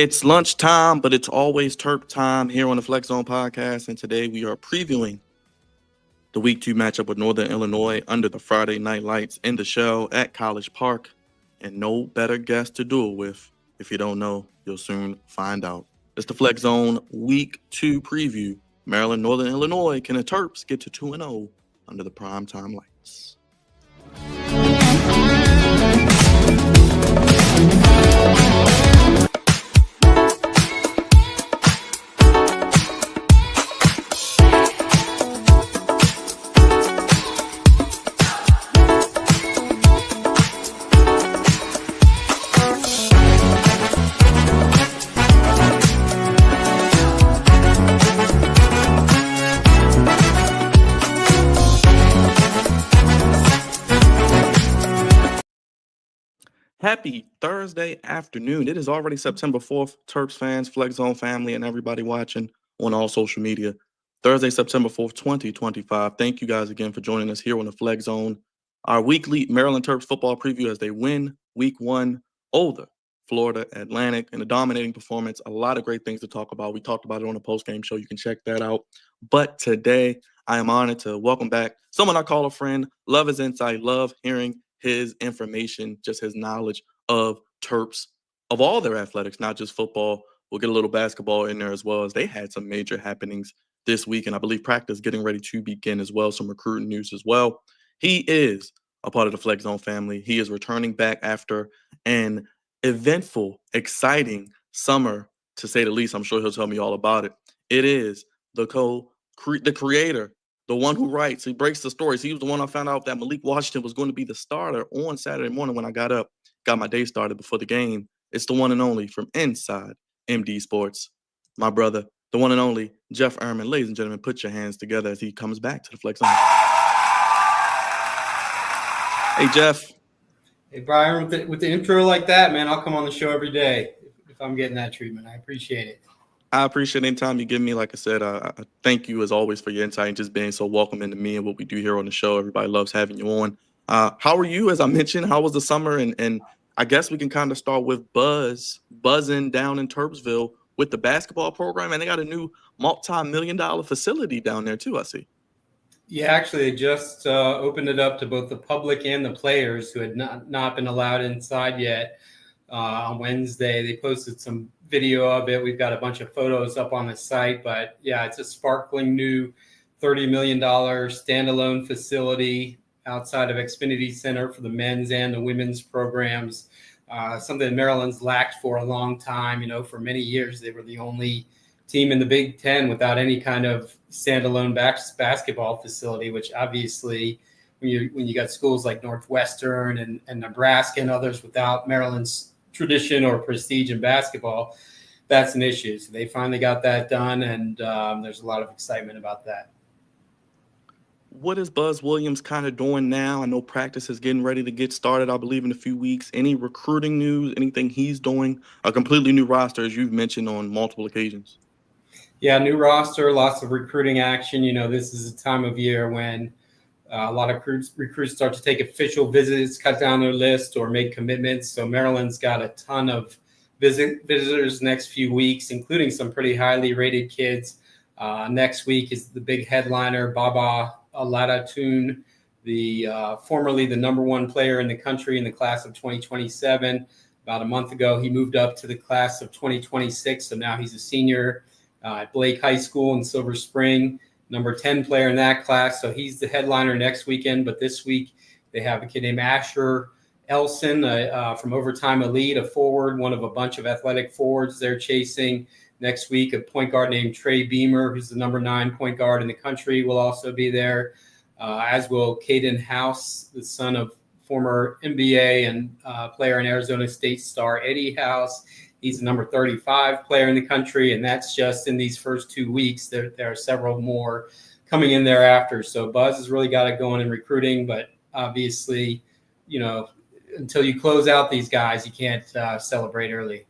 It's lunchtime, but it's always Terp time here on the Flex Zone podcast. And today we are previewing the Week 2 matchup with Northern Illinois under the Friday night lights in the show at College Park. And no better guest to do it with. If you don't know, you'll soon find out. It's the Flex Zone Week 2 preview. Maryland, Northern Illinois. Can the Terps get to 2-0 under the Primetime lights? Happy Thursday afternoon. It is already September 4th. Terps fans, Flex Zone family, and everybody watching on all social media. Thursday, September 4th, 2025. Thank you guys again for joining us here on the Flex Zone. Our weekly Maryland Terps football preview as they win Week 1 over Florida Atlantic in a dominating performance. A lot of great things to talk about. We talked about it on the postgame show. You can check that out. But today, I am honored to welcome back someone I call a friend. Love his insight. Love hearing his information, just his knowledge of Terps, of all their athletics, not just football. We'll get a little basketball in there as well, as they had some major happenings this week, and I believe practice getting ready to begin as well, some recruiting news as well. He is a part of the Flex Zone family. He is returning back after an eventful, exciting summer, to say the least. I'm sure he'll tell me all about it. It is the creator, the one who writes, he breaks the stories. He was the one I found out that Malik Washington was going to be the starter on Saturday morning when I got up, got my day started before the game. It's the one and only from inside MD Sports, my brother, the one and only Jeff Ermann. Ladies and gentlemen, put your hands together as he comes back to the Flex Zone. Hey, Jeff. Hey, Brian, with the intro like that, man, I'll come on the show every day if I'm getting that treatment. I appreciate it. I appreciate any time you give me. Like I said, I thank you as always for your insight and just being so welcoming to me and what we do here on the show. Everybody loves having you on. How are you? As I mentioned, how was the summer? And I guess we can kind of start with buzzing down in Terpsville with the basketball program. And they got a new multi-million-dollar facility down there too, I see. Yeah, actually, they just opened it up to both the public and the players who had not been allowed inside yet. On Wednesday, they posted some video of it. We've got a bunch of photos up on the site, but yeah, it's a sparkling new $30 million standalone facility outside of Xfinity Center for the men's and the women's programs. Something Maryland's lacked for a long time. You know, for many years, they were the only team in the Big Ten without any kind of standalone basketball facility, which obviously when you got schools like Northwestern and Nebraska and others without Maryland's tradition or prestige in basketball, that's an issue. So they finally got that done, and there's a lot of excitement about that. What is Buzz Williams kind of doing now? I know practice is getting ready to get started, I believe, in a few weeks. Any recruiting news, anything he's doing? A completely new roster, as you've mentioned on multiple occasions. Yeah, new roster, lots of recruiting action. You know, this is a time of year when a lot of recruits start to take official visits, cut down their list, or make commitments. So Maryland's got a ton of visitors next few weeks, including some pretty highly rated kids. Next week is the big headliner, Baba Alatatoon, formerly the number one player in the country in the class of 2027. About a month ago, he moved up to the class of 2026, so now he's a senior at Blake High School in Silver Spring. Number 10 player in that class. So he's the headliner next weekend. But this week they have a kid named Asher Elson from Overtime Elite, a forward, one of a bunch of athletic forwards they're chasing. Next week, a point guard named Trey Beamer, who's the number 9 point guard in the country, will also be there, as will Caden House, the son of former NBA and player in Arizona State star Eddie House. He's the number 35 player in the country, and that's just in these first 2 weeks. There are several more coming in thereafter. So Buzz has really got it going in recruiting, but obviously, you know, until you close out these guys, you can't celebrate early.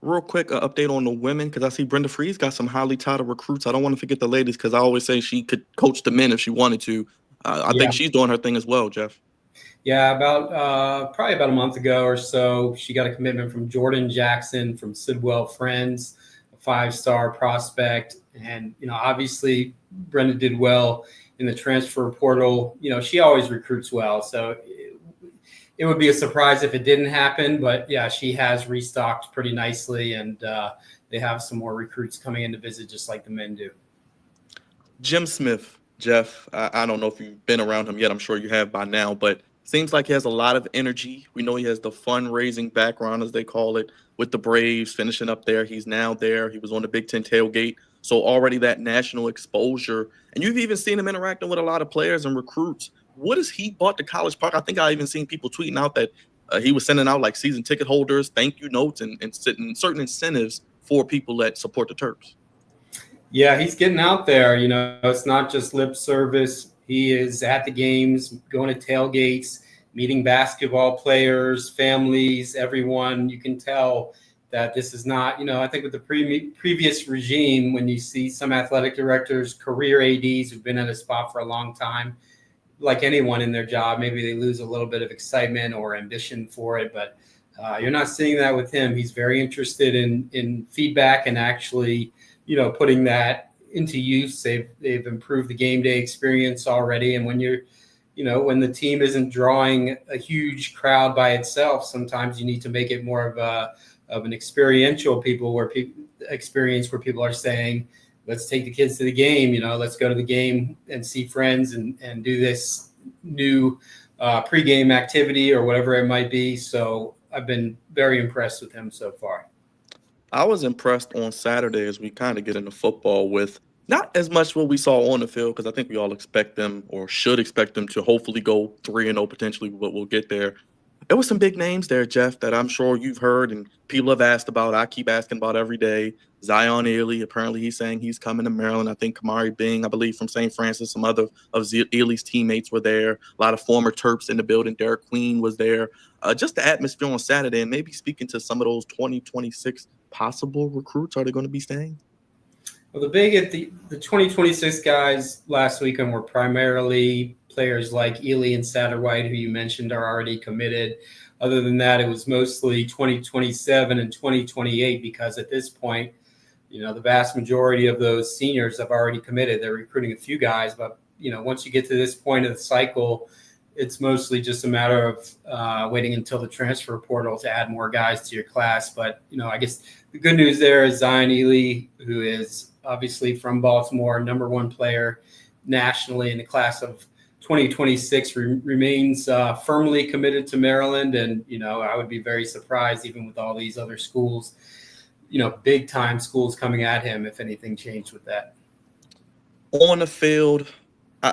Real quick update on the women, because I see Brenda Free's got some highly touted recruits. I don't want to forget the ladies, because I always say she could coach the men if she wanted to. I think she's doing her thing as well, Jeff. Yeah, about probably about a month ago or so, she got a commitment from Jordan Jackson from Sidwell Friends, a five-star prospect. And, obviously Brenda did well in the transfer portal. She always recruits well. So it would be a surprise if it didn't happen. But yeah, she has restocked pretty nicely, and they have some more recruits coming in to visit, just like the men do. Jim Smith, Jeff, I don't know if you've been around him yet. I'm sure you have by now, but seems like he has a lot of energy. We know he has the fundraising background, as they call it, with the Braves finishing up there. He's now there. He was on the Big Ten tailgate. So already that national exposure. And you've even seen him interacting with a lot of players and recruits. What has he brought to College Park? I think I even seen people tweeting out that he was sending out like season ticket holders, thank you notes, and certain incentives for people that support the Terps. Yeah, he's getting out there. It's not just lip service. He is at the games, going to tailgates, meeting basketball players, families, everyone. You can tell that this is not, I think with the previous regime, when you see some athletic directors, career ADs who've been at a spot for a long time, like anyone in their job, maybe they lose a little bit of excitement or ambition for it. But you're not seeing that with him. He's very interested in feedback and actually putting that into use. They've improved the game day experience already. And when when the team isn't drawing a huge crowd by itself, sometimes you need to make it more of an experiential experience where people are saying, let's take the kids to the game, let's go to the game and see friends and do this new pregame activity or whatever it might be. So I've been very impressed with him so far. I was impressed on Saturday as we kind of get into football with not as much what we saw on the field, because I think we all expect them or should expect them to hopefully go 3-0 potentially, but we'll get there. There were some big names there, Jeff, that I'm sure you've heard and people have asked about. I keep asking about every day. Zion Ely, apparently he's saying he's coming to Maryland. I think Kamari Bing, I believe from St. Francis, some other of Ely's teammates were there. A lot of former Terps in the building. Derek Queen was there. Just the atmosphere on Saturday, and maybe speaking to some of those 2026 possible recruits. Are they going to be staying? Well, the 2026 guys last weekend were primarily players like Ely and Satterwhite, who you mentioned are already committed. Other than that, it was mostly 2027 and 2028, because at this point, the vast majority of those seniors have already committed. They're recruiting a few guys, but once you get to this point of the cycle, it's mostly just a matter of waiting until the transfer portal to add more guys to your class. But, I guess the good news there is Zion Ely, who is obviously from Baltimore, number one player nationally in the class of 2026, remains firmly committed to Maryland. And, I would be very surprised, even with all these other schools, big time schools coming at him, if anything changed with that. On the field,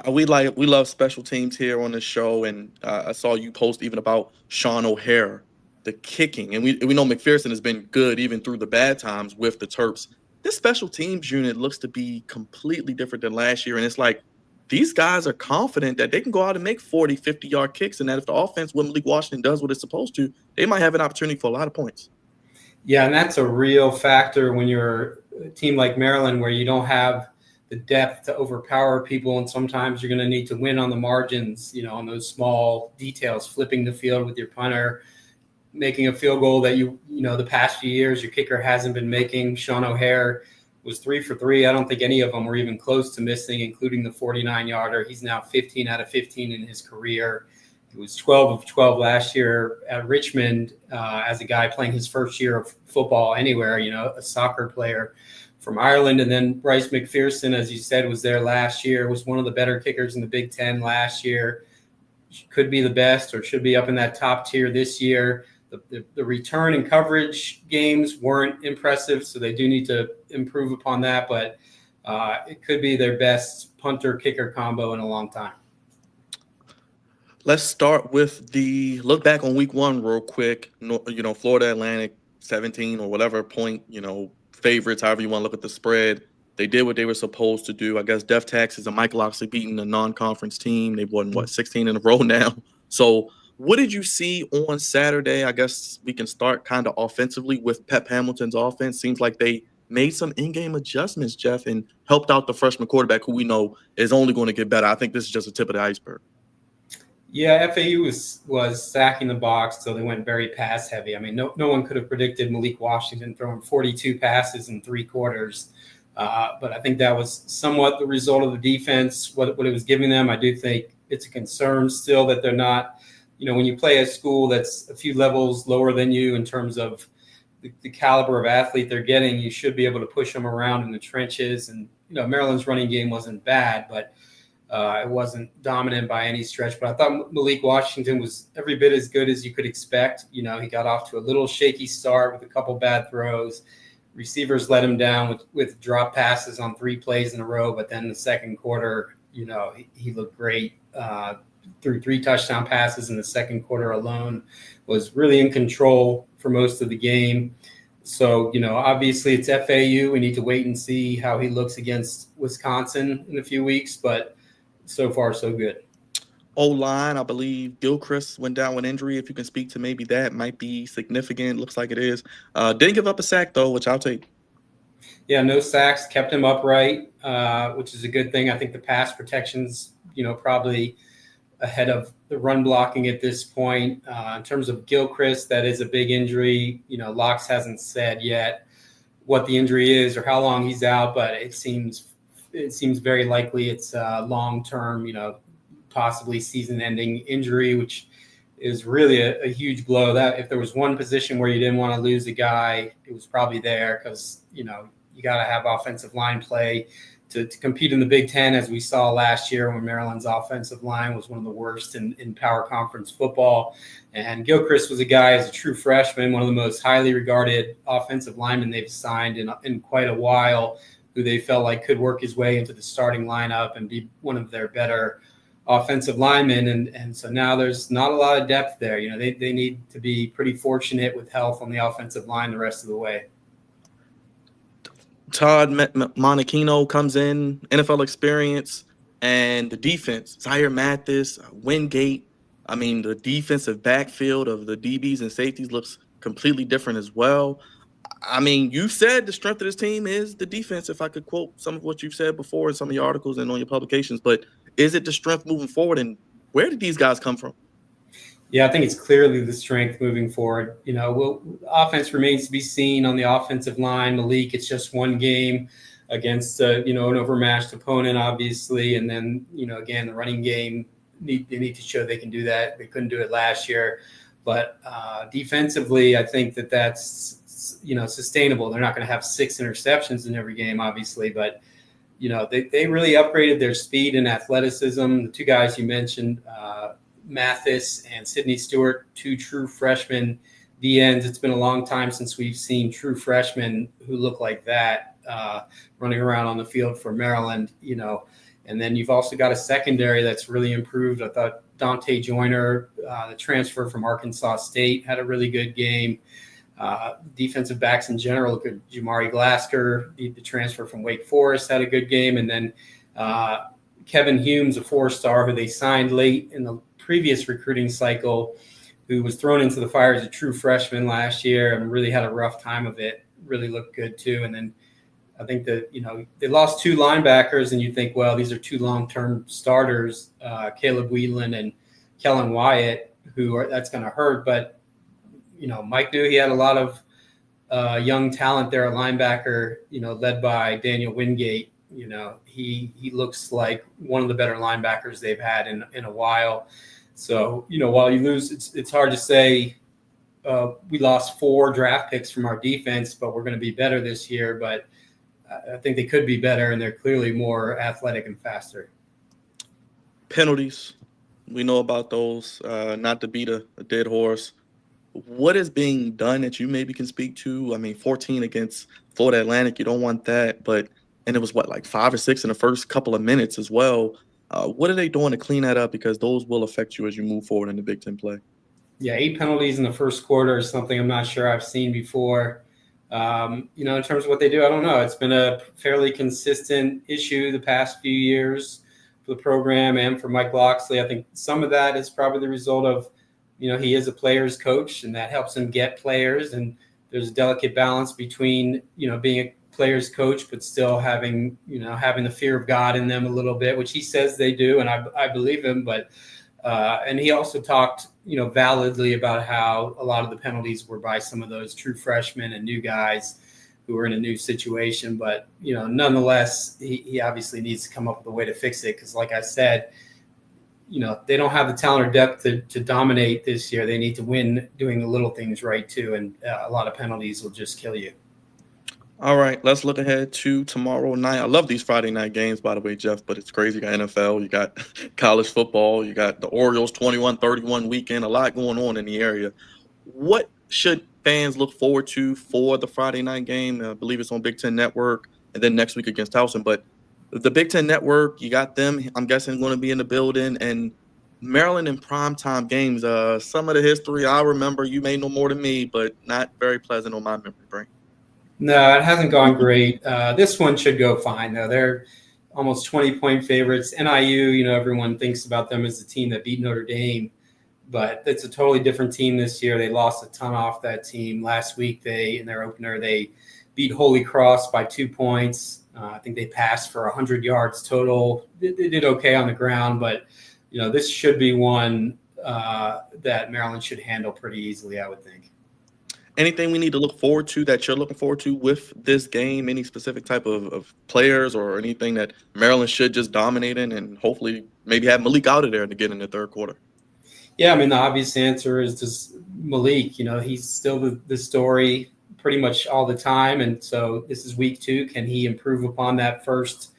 we love special teams here on the show, and I saw you post even about Sean O'Hare, the kicking, and we know McPherson has been good even through the bad times with the Terps. This special teams unit looks to be completely different than last year, and it's like these guys are confident that they can go out and make 40, 50-yard kicks, and that if the offense with Malik Washington does what it's supposed to, they might have an opportunity for a lot of points. Yeah, and that's a real factor when you're a team like Maryland, where you don't have the depth to overpower people, and sometimes you're going to need to win on the margins, on those small details, flipping the field with your punter, making a field goal that the past few years your kicker hasn't been making. Sean O'Hare was 3 for 3. I don't think any of them were even close to missing, including the 49-yarder. He's now 15 out of 15 in his career. He was 12 of 12 last year at Richmond as a guy playing his first year of football anywhere, a soccer player from Ireland. And then Bryce McPherson, as you said, was there last year, was one of the better kickers in the Big Ten last year. Could be the best, or should be up in that top tier this year. The return and coverage games weren't impressive, so they do need to improve upon that. But it could be their best punter-kicker combo in a long time. Let's start with the look back on week one real quick. Florida Atlantic 17 or whatever point, favorites, however you want to look at the spread. They did what they were supposed to do. I guess Def Texas and Michael Loxley beating a non-conference team. They've won, 16 in a row now. So what did you see on Saturday? I guess we can start kind of offensively with Pep Hamilton's offense. Seems like they made some in-game adjustments, Jeff, and helped out the freshman quarterback, who we know is only going to get better. I think this is just the tip of the iceberg. Yeah, FAU was stacking the box, so they went very pass heavy. I mean, no one could have predicted Malik Washington throwing 42 passes in 3 quarters. But I think that was somewhat the result of the defense, what it was giving them. I do think it's a concern still that they're not, when you play a school that's a few levels lower than you in terms of the caliber of athlete they're getting, you should be able to push them around in the trenches. And, Maryland's running game wasn't bad, but it wasn't dominant by any stretch. But I thought Malik Washington was every bit as good as you could expect. He got off to a little shaky start with a couple bad throws. Receivers let him down with drop passes on 3 plays in a row. But then the second quarter, he looked great. Threw 3 touchdown passes in the second quarter alone, was really in control for most of the game. So, obviously it's FAU. We need to wait and see how he looks against Wisconsin in a few weeks, but so far so good. O-line, I believe Gilchrist went down with injury. If you can speak to maybe that, might be significant. Looks like it is. Didn't give up a sack, though, which I'll take. Yeah, no sacks, kept him upright, which is a good thing. I think the pass protection's, probably ahead of the run blocking at this point. In terms of Gilchrist, that is a big injury. Locks hasn't said yet what the injury is or how long he's out, but it seems very likely it's a long-term, possibly season-ending injury, which is really a huge blow. That if there was one position where you didn't want to lose a guy, it was probably there because, you got to have offensive line play to compete in the Big Ten, as we saw last year when Maryland's offensive line was one of the worst in power conference football. And Gilchrist was a guy as a true freshman, one of the most highly regarded offensive linemen they've signed in quite a while, who they felt like could work his way into the starting lineup and be one of their better offensive linemen. And so now there's not a lot of depth there. They need to be pretty fortunate with health on the offensive line the rest of the way. Todd Monachino comes in, NFL experience, and the defense, Zaire Mathis, Wingate. I mean, the defensive backfield of the DBs and safeties looks completely different as well. I mean, you said the strength of this team is the defense, if I could quote some of what you've said before in some of your articles and on your publications. But is it the strength moving forward, and where did these guys come from? Yeah, I think it's clearly the strength moving forward. Offense remains to be seen on the offensive line. Malik, it's just one game against an overmatched opponent, obviously, and then again the running game. They need to show they can do that. They couldn't do it last year, but defensively, I think that's sustainable. They're not going to have 6 interceptions in every game, obviously, but they really upgraded their speed and athleticism. The 2 guys you mentioned. Mathis and Sidney Stewart, 2 true freshmen DNs. It's been a long time since we've seen true freshmen who look like that running around on the field for Maryland, And then you've also got a secondary that's really improved. I thought Dante Joyner, the transfer from Arkansas State, had a really good game. Defensive backs in general, Jamari Glasker, the transfer from Wake Forest, had a good game. And then Kevin Humes, a 4-star who they signed late in the previous recruiting cycle, who was thrown into the fire as a true freshman last year and really had a rough time of it, really looked good too. And then I think that, they lost 2 linebackers and you think, well, these are 2 long-term starters, Caleb Wheatland and Kellen Wyatt, that's going to hurt. But, Mike knew he had a lot of young talent there, a linebacker, led by Daniel Wingate. He looks like one of the better linebackers they've had in a while. So, while you lose, it's hard to say we lost 4 draft picks from our defense, but we're going to be better this year. But I think they could be better, and they're clearly more athletic and faster. Penalties. We know about those, not to beat a dead horse. What is being done that you maybe can speak to? I mean, 14 against Florida Atlantic, you don't want that. And it was like 5 or 6 in the first couple of minutes as well. What are they doing to clean that up? Because those will affect you as you move forward in the Big Ten play. Yeah, 8 penalties in the first quarter is something I'm not sure I've seen before. In terms of what they do, I don't know. It's been a fairly consistent issue the past few years for the program and for Mike Locksley. I think some of that is probably the result of, he is a player's coach, and that helps him get players. And there's a delicate balance between, being a player's coach, but still having the fear of God in them a little bit, which he says they do. And I believe him, but And he also talked, validly about how a lot of the penalties were by some of those true freshmen and new guys who were in a new situation. But, nonetheless, he obviously needs to come up with a way to fix it because, like I said, they don't have the talent or depth to dominate this year. They need to win doing the little things right, too. And a lot of penalties will just kill you. All right, let's look ahead to tomorrow night. I love these Friday night games, by the way, Jeff, but it's crazy. You got NFL, you got college football, you got the Orioles 21-31 weekend, a lot going on in the area. What should fans look forward to for the Friday night game? I believe it's on Big Ten Network and then next week against Towson. But the Big Ten Network, you got them, I'm guessing, going to be in the building. And Maryland and primetime games, some of the history I remember, you may know more than me, but not very pleasant on my memory brain. No, it hasn't gone great. This one should go fine, though. They're almost 20-point favorites. NIU, everyone thinks about them as the team that beat Notre Dame, but it's a totally different team this year. They lost a ton off that team. Last week, in their opener, they beat Holy Cross by 2 points. I think they passed for 100 yards total. They did okay on the ground, but, this should be one that Maryland should handle pretty easily, I would think. Anything we need to look forward to that you're looking forward to with this game? Any specific type of players or anything that Maryland should just dominate in and hopefully maybe have Malik out of there to get in the third quarter? Yeah, I mean, the obvious answer is just Malik. He's still the story pretty much all the time. And so this is week 2. Can he improve upon that first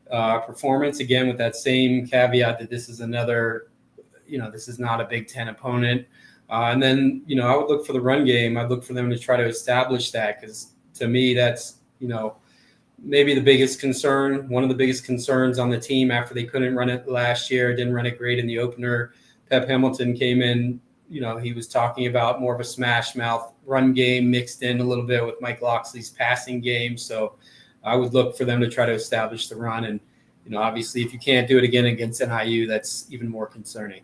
performance? Again, with that same caveat that this is another, this is not a Big Ten opponent. And then, I would look for the run game. I'd look for them to try to establish that because to me, that's, maybe the biggest concern, one of the biggest concerns on the team after they couldn't run it last year, didn't run it great in the opener. Pep Hamilton came in, he was talking about more of a smash mouth run game mixed in a little bit with Mike Loxley's passing game. So I would look for them to try to establish the run. And, obviously if you can't do it again against NIU, that's even more concerning.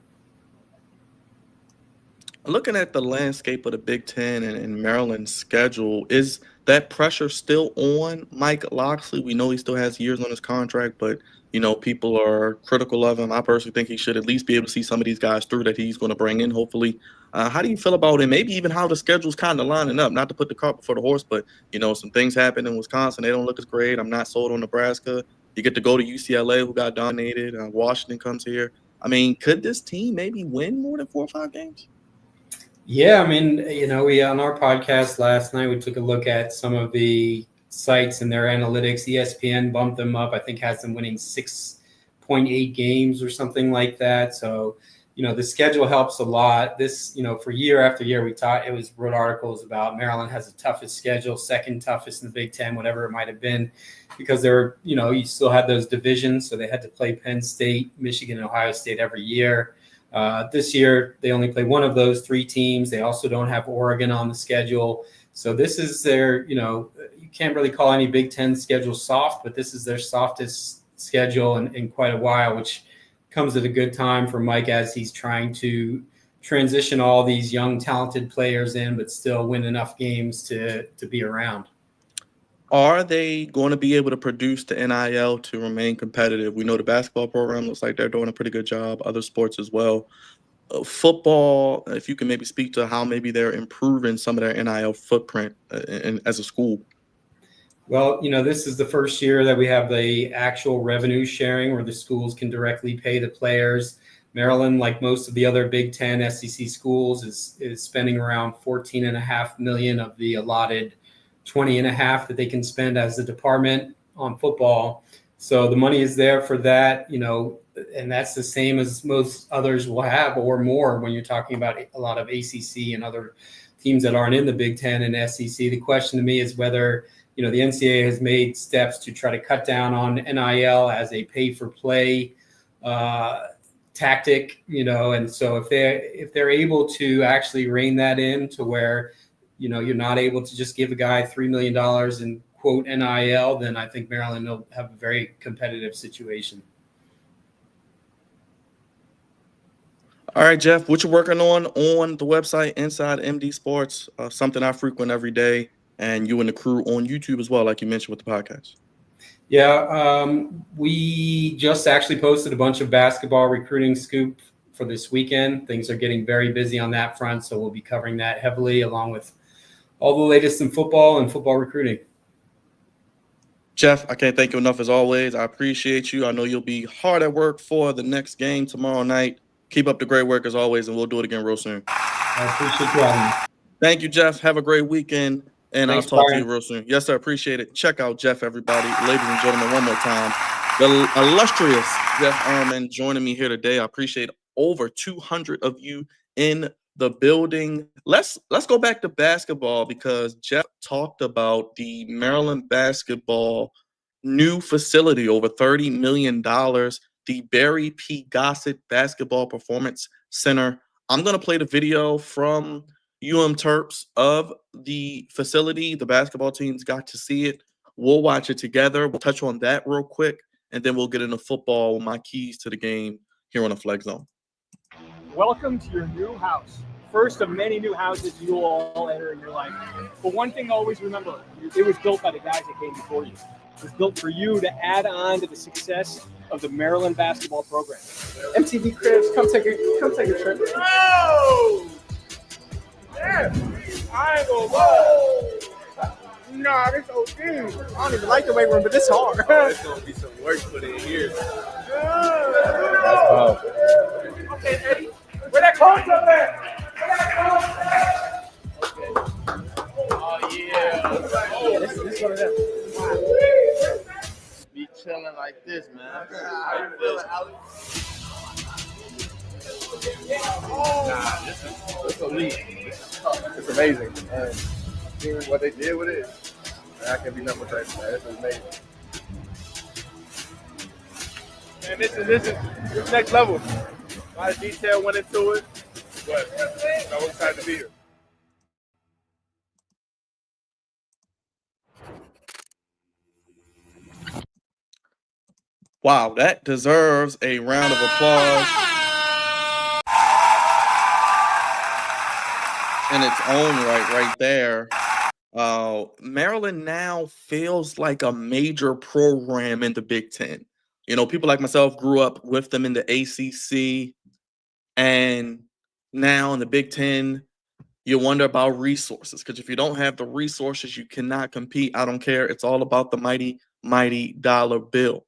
Looking at the landscape of the Big Ten and Maryland's schedule, is that pressure still on Mike Loxley? We know he still has years on his contract, but, people are critical of him. I personally think he should at least be able to see some of these guys through that he's going to bring in, hopefully. How do you feel about it? Maybe even how the schedule's kind of lining up, not to put the cart before the horse, but, some things happen in Wisconsin. They don't look as great. I'm not sold on Nebraska. You get to go to UCLA, who got dominated. Washington comes here. I mean, could this team maybe win more than 4 or 5 games? Yeah, I mean, we on our podcast last night, we took a look at some of the sites and their analytics. ESPN bumped them up. I think has them winning 6.8 games or something like that. So, the schedule helps a lot. This, for year after year, it wrote articles about Maryland has the toughest schedule, second toughest in the Big Ten, whatever it might have been, because they're, you still had those divisions. So they had to play Penn State, Michigan, and Ohio State every year. This year, they only play one of those 3 teams. They also don't have Oregon on the schedule. So this is their, you can't really call any Big Ten schedule soft, but this is their softest schedule in quite a while, which comes at a good time for Mike as he's trying to transition all these young, talented players in, but still win enough games to be around. Are they going to be able to produce the NIL to remain competitive? We know the basketball program looks like they're doing a pretty good job, other sports as well. Football, if you can maybe speak to how maybe they're improving some of their NIL footprint as a school. Well, this is the first year that we have the actual revenue sharing where the schools can directly pay the players. Maryland, like most of the other Big Ten SEC schools, is spending around $14.5 million of the allotted $20.5 that they can spend as a department on football. So the money is there for that, and that's the same as most others will have or more when you're talking about a lot of ACC and other teams that aren't in the Big Ten and SEC. The question to me is whether, the NCAA has made steps to try to cut down on NIL as a pay-for-play tactic, and so if they're able to actually rein that in to where, you're not able to just give a guy $3 million in quote NIL, then I think Maryland will have a very competitive situation. All right, Jeff, what you working on the website Inside MD Sports, something I frequent every day, and you and the crew on YouTube as well, like you mentioned with the podcast. Yeah, we just actually posted a bunch of basketball recruiting scoop for this weekend. Things are getting very busy on that front, so we'll be covering that heavily along with all the latest in football and football recruiting. Jeff, I can't thank you enough as always. I appreciate you. I know you'll be hard at work for the next game tomorrow night. Keep up the great work as always, and we'll do it again real soon. I appreciate you having me. Thank you, Jeff. Have a great weekend, and Thanks, I'll talk to Brian. you real soon. Yes, sir. Appreciate it. Check out Jeff, everybody. Ladies and gentlemen, one more time. The illustrious Jeff Ermann joining me here today. I appreciate over 200 of you in the building. Let's go back to basketball because Jeff talked about the Maryland basketball new facility, over $30 million, the Barry P. Gossett Basketball Performance Center. I'm going to play the video from Terps of the facility. The basketball teams got to see it. We'll watch it together. We'll touch on that real quick, and then we'll get into football with my keys to the game here on the Flex Zone. Welcome to your new house. First of many new houses you will all enter in your life. But one thing to always remember, it was built by the guys that came before you. It was built for you to add on to the success of the Maryland basketball program. MTV Cribs, come take a trip. Oh! Yeah! I ain't gonna lie. Nah, this OD. I don't even like the weight room, but this hard. There's gonna be some work put in here. Okay, Eddie. Where that coach up at? Oh yeah. This one of them. Be chilling like this, man. How you feeling, Alex? Nah, this is elite. It's amazing. Seeing what they did with it, I can't be nothing but thankful, man. This is amazing. Man, this is next level. A lot of detail went into it, but I'm excited to be here. Wow, that deserves a round of applause in its own right there. Maryland now feels like a major program in the Big Ten. You know, people like myself grew up with them in the ACC, and now in the Big Ten, you wonder about resources, because if you don't have the resources, you cannot compete. I don't care. It's all about the mighty, mighty dollar bill.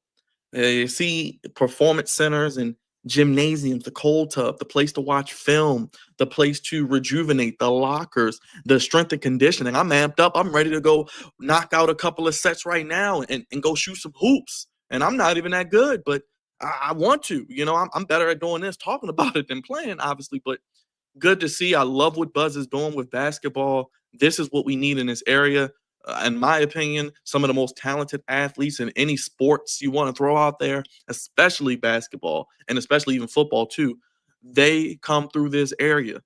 You see performance centers and gymnasiums, the cold tub, the place to watch film, the place to rejuvenate, the lockers, the strength and conditioning. I'm amped up. I'm ready to go knock out a couple of sets right now and go shoot some hoops. And I'm not even that good, but I want to. You know, I'm better at doing this, talking about it than playing, obviously. But good to see. I love what Buzz is doing with basketball. This is what we need in this area. In my opinion, some of the most talented athletes in any sports you want to throw out there, especially basketball and especially even football too, they come through this area.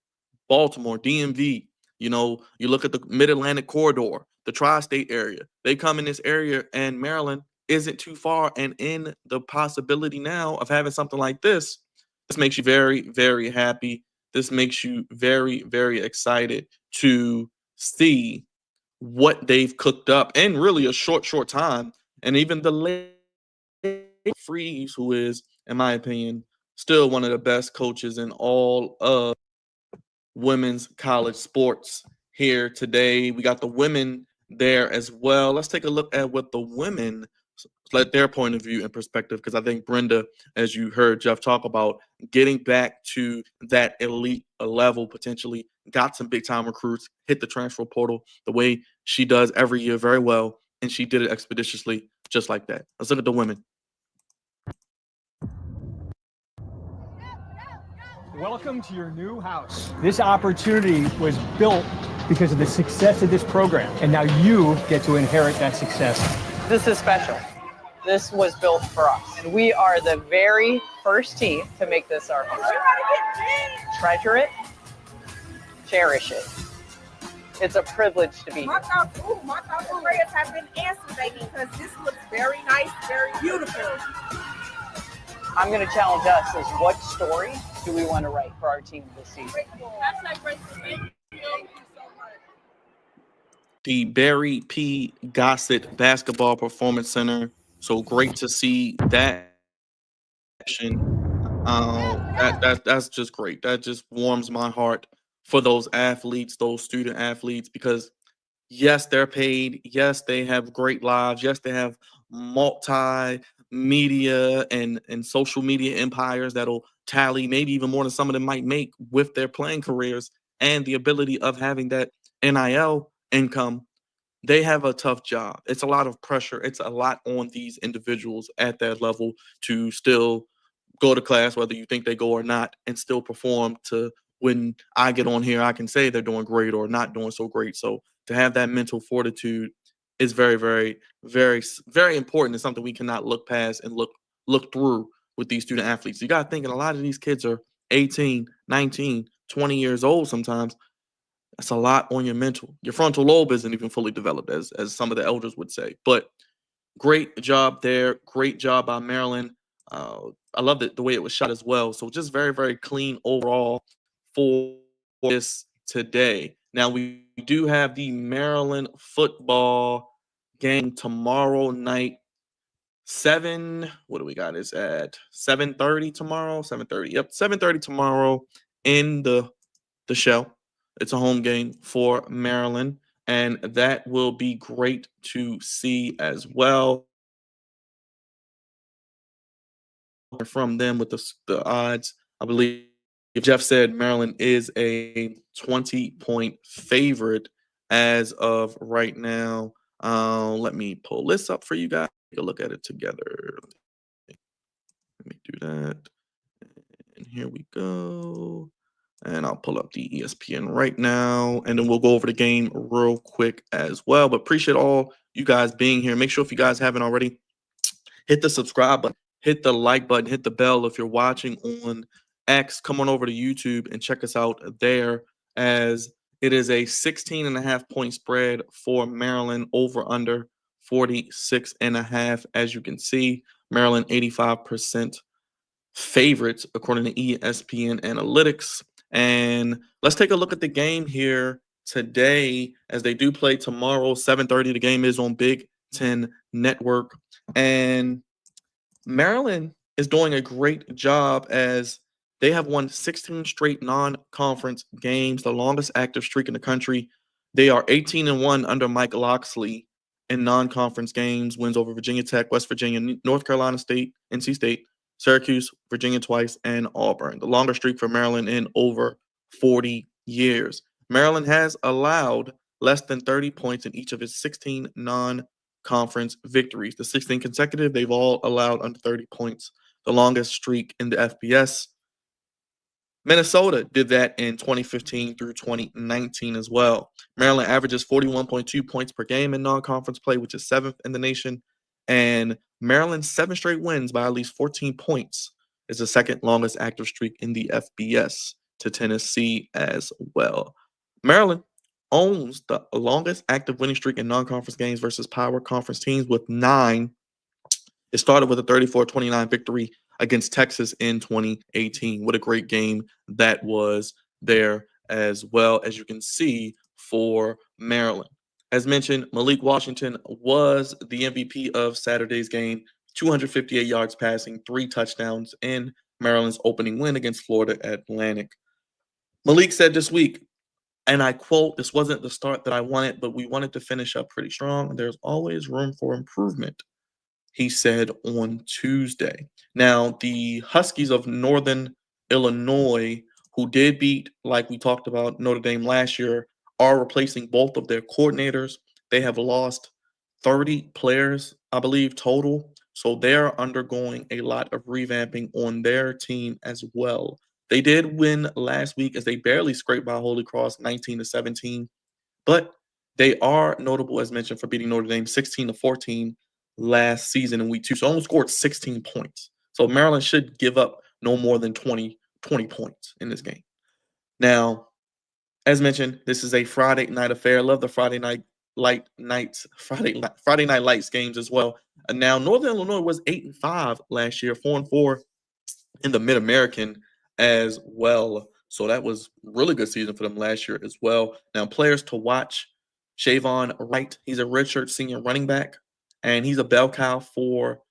Baltimore, DMV, you know, you look at the Mid-Atlantic corridor, the tri-state area, they come in this area, and Maryland isn't too far. And in the possibility now of having something like this makes you very, very happy. This makes you very, very excited to see what they've cooked up in really a short time. And even the late Freeze, who is, in my opinion, still one of the best coaches in all of women's college sports here today. We got the women there as well. Let's take a look at what the women, let their point of view and perspective, because I think Brenda, as you heard Jeff talk about, getting back to that elite level potentially, got some big time recruits, hit the transfer portal the way she does every year very well, and she did it expeditiously just like that. Let's look at the women. Welcome to your new house. This opportunity was built because of the success of this program, and now you get to inherit that success. This is special. This was built for us, and we are the very first team to make this our home. Treasure it, cherish it. It's a privilege to be here. My thoughts and prayers have been answered, baby, because this looks very nice, very beautiful. I'm going to challenge us as what story do we want to write for our team this season? The Barry P. Gossett Basketball Performance Center. So great to see that action. That's just great. That just warms my heart for those athletes, those student athletes, because yes, they're paid. Yes, they have great lives. Yes, they have multi-media and social media empires that'll tally maybe even more than some of them might make with their playing careers and the ability of having that NIL income. They have a tough job. It's a lot of pressure. It's a lot on these individuals at that level to still go to class, whether you think they go or not, and still perform to when I get on here, I can say they're doing great or not doing so great. So to have that mental fortitude is very, very, very important. It's something we cannot look past and look through with these student athletes. You got to think, and a lot of these kids are 18, 19, 20 years old sometimes. That's a lot on your mental. Your frontal lobe isn't even fully developed, as some of the elders would say. But great job there. Great job by Maryland. I love the way it was shot as well. So just very, very clean overall for this today. Now we do have the Maryland football game tomorrow night. What do we got? It's at 7:30 tomorrow. 7:30. Yep, 7:30 tomorrow in the show. It's a home game for Maryland, and that will be great to see as well. From them with the odds, I believe Jeff said Maryland is a 20-point favorite as of right now. Let me pull this up for you guys. Take a look at it together. Let me do that. And here we go. And I'll pull up the ESPN right now, and then we'll go over the game real quick as well. But appreciate all you guys being here. Make sure if you guys haven't already, hit the subscribe button, hit the like button, hit the bell. If you're watching on X, come on over to YouTube and check us out there, as it is a 16.5-point spread for Maryland, over under 46.5. As you can see, Maryland 85% favorites according to ESPN analytics. And let's take a look at the game here today, as they do play tomorrow, 7:30. The game is on Big Ten Network. And Maryland is doing a great job, as they have won 16 straight non-conference games, the longest active streak in the country. They are 18-1 under Mike Locksley in non-conference games, wins over Virginia Tech, West Virginia, North Carolina State, NC State, Syracuse, Virginia twice, and Auburn. The longest streak for Maryland in over 40 years. Maryland has allowed less than 30 points in each of its 16 non-conference victories. The 16 consecutive, they've all allowed under 30 points, the longest streak in the FBS. Minnesota did that in 2015 through 2019 as well. Maryland averages 41.2 points per game in non-conference play, which is 7th in the nation. And Maryland's 7 straight wins by at least 14 points is the second longest active streak in the FBS, to Tennessee as well. Maryland owns the longest active winning streak in non-conference games versus power conference teams with 9. It started with a 34-29 victory against Texas in 2018. What a great game that was there as well, as you can see, for Maryland. As mentioned, Malik Washington was the MVP of Saturday's game, 258 yards passing, 3 touchdowns in Maryland's opening win against Florida Atlantic. Malik said this week, and I quote, "This wasn't the start that I wanted, but we wanted to finish up pretty strong. There's always room for improvement," he said on Tuesday. Now, the Huskies of Northern Illinois, who did beat, like we talked about, Notre Dame last year, are replacing both of their coordinators. They have lost 30 players, I believe, total. So they're undergoing a lot of revamping on their team as well. They did win last week, as they barely scraped by Holy Cross 19-17. But they are notable, as mentioned, for beating Notre Dame 16-14 last season in week 2. So almost scored 16 points. So Maryland should give up no more than 20 points in this game. Now, as mentioned, this is a Friday night affair. Love the Friday night lights games as well. Now, Northern Illinois was 8-5 last year, 4-4 in the Mid-American as well. So that was really good season for them last year as well. Now, players to watch: Shavon Wright. He's a redshirt senior running back, and he's a bell cow for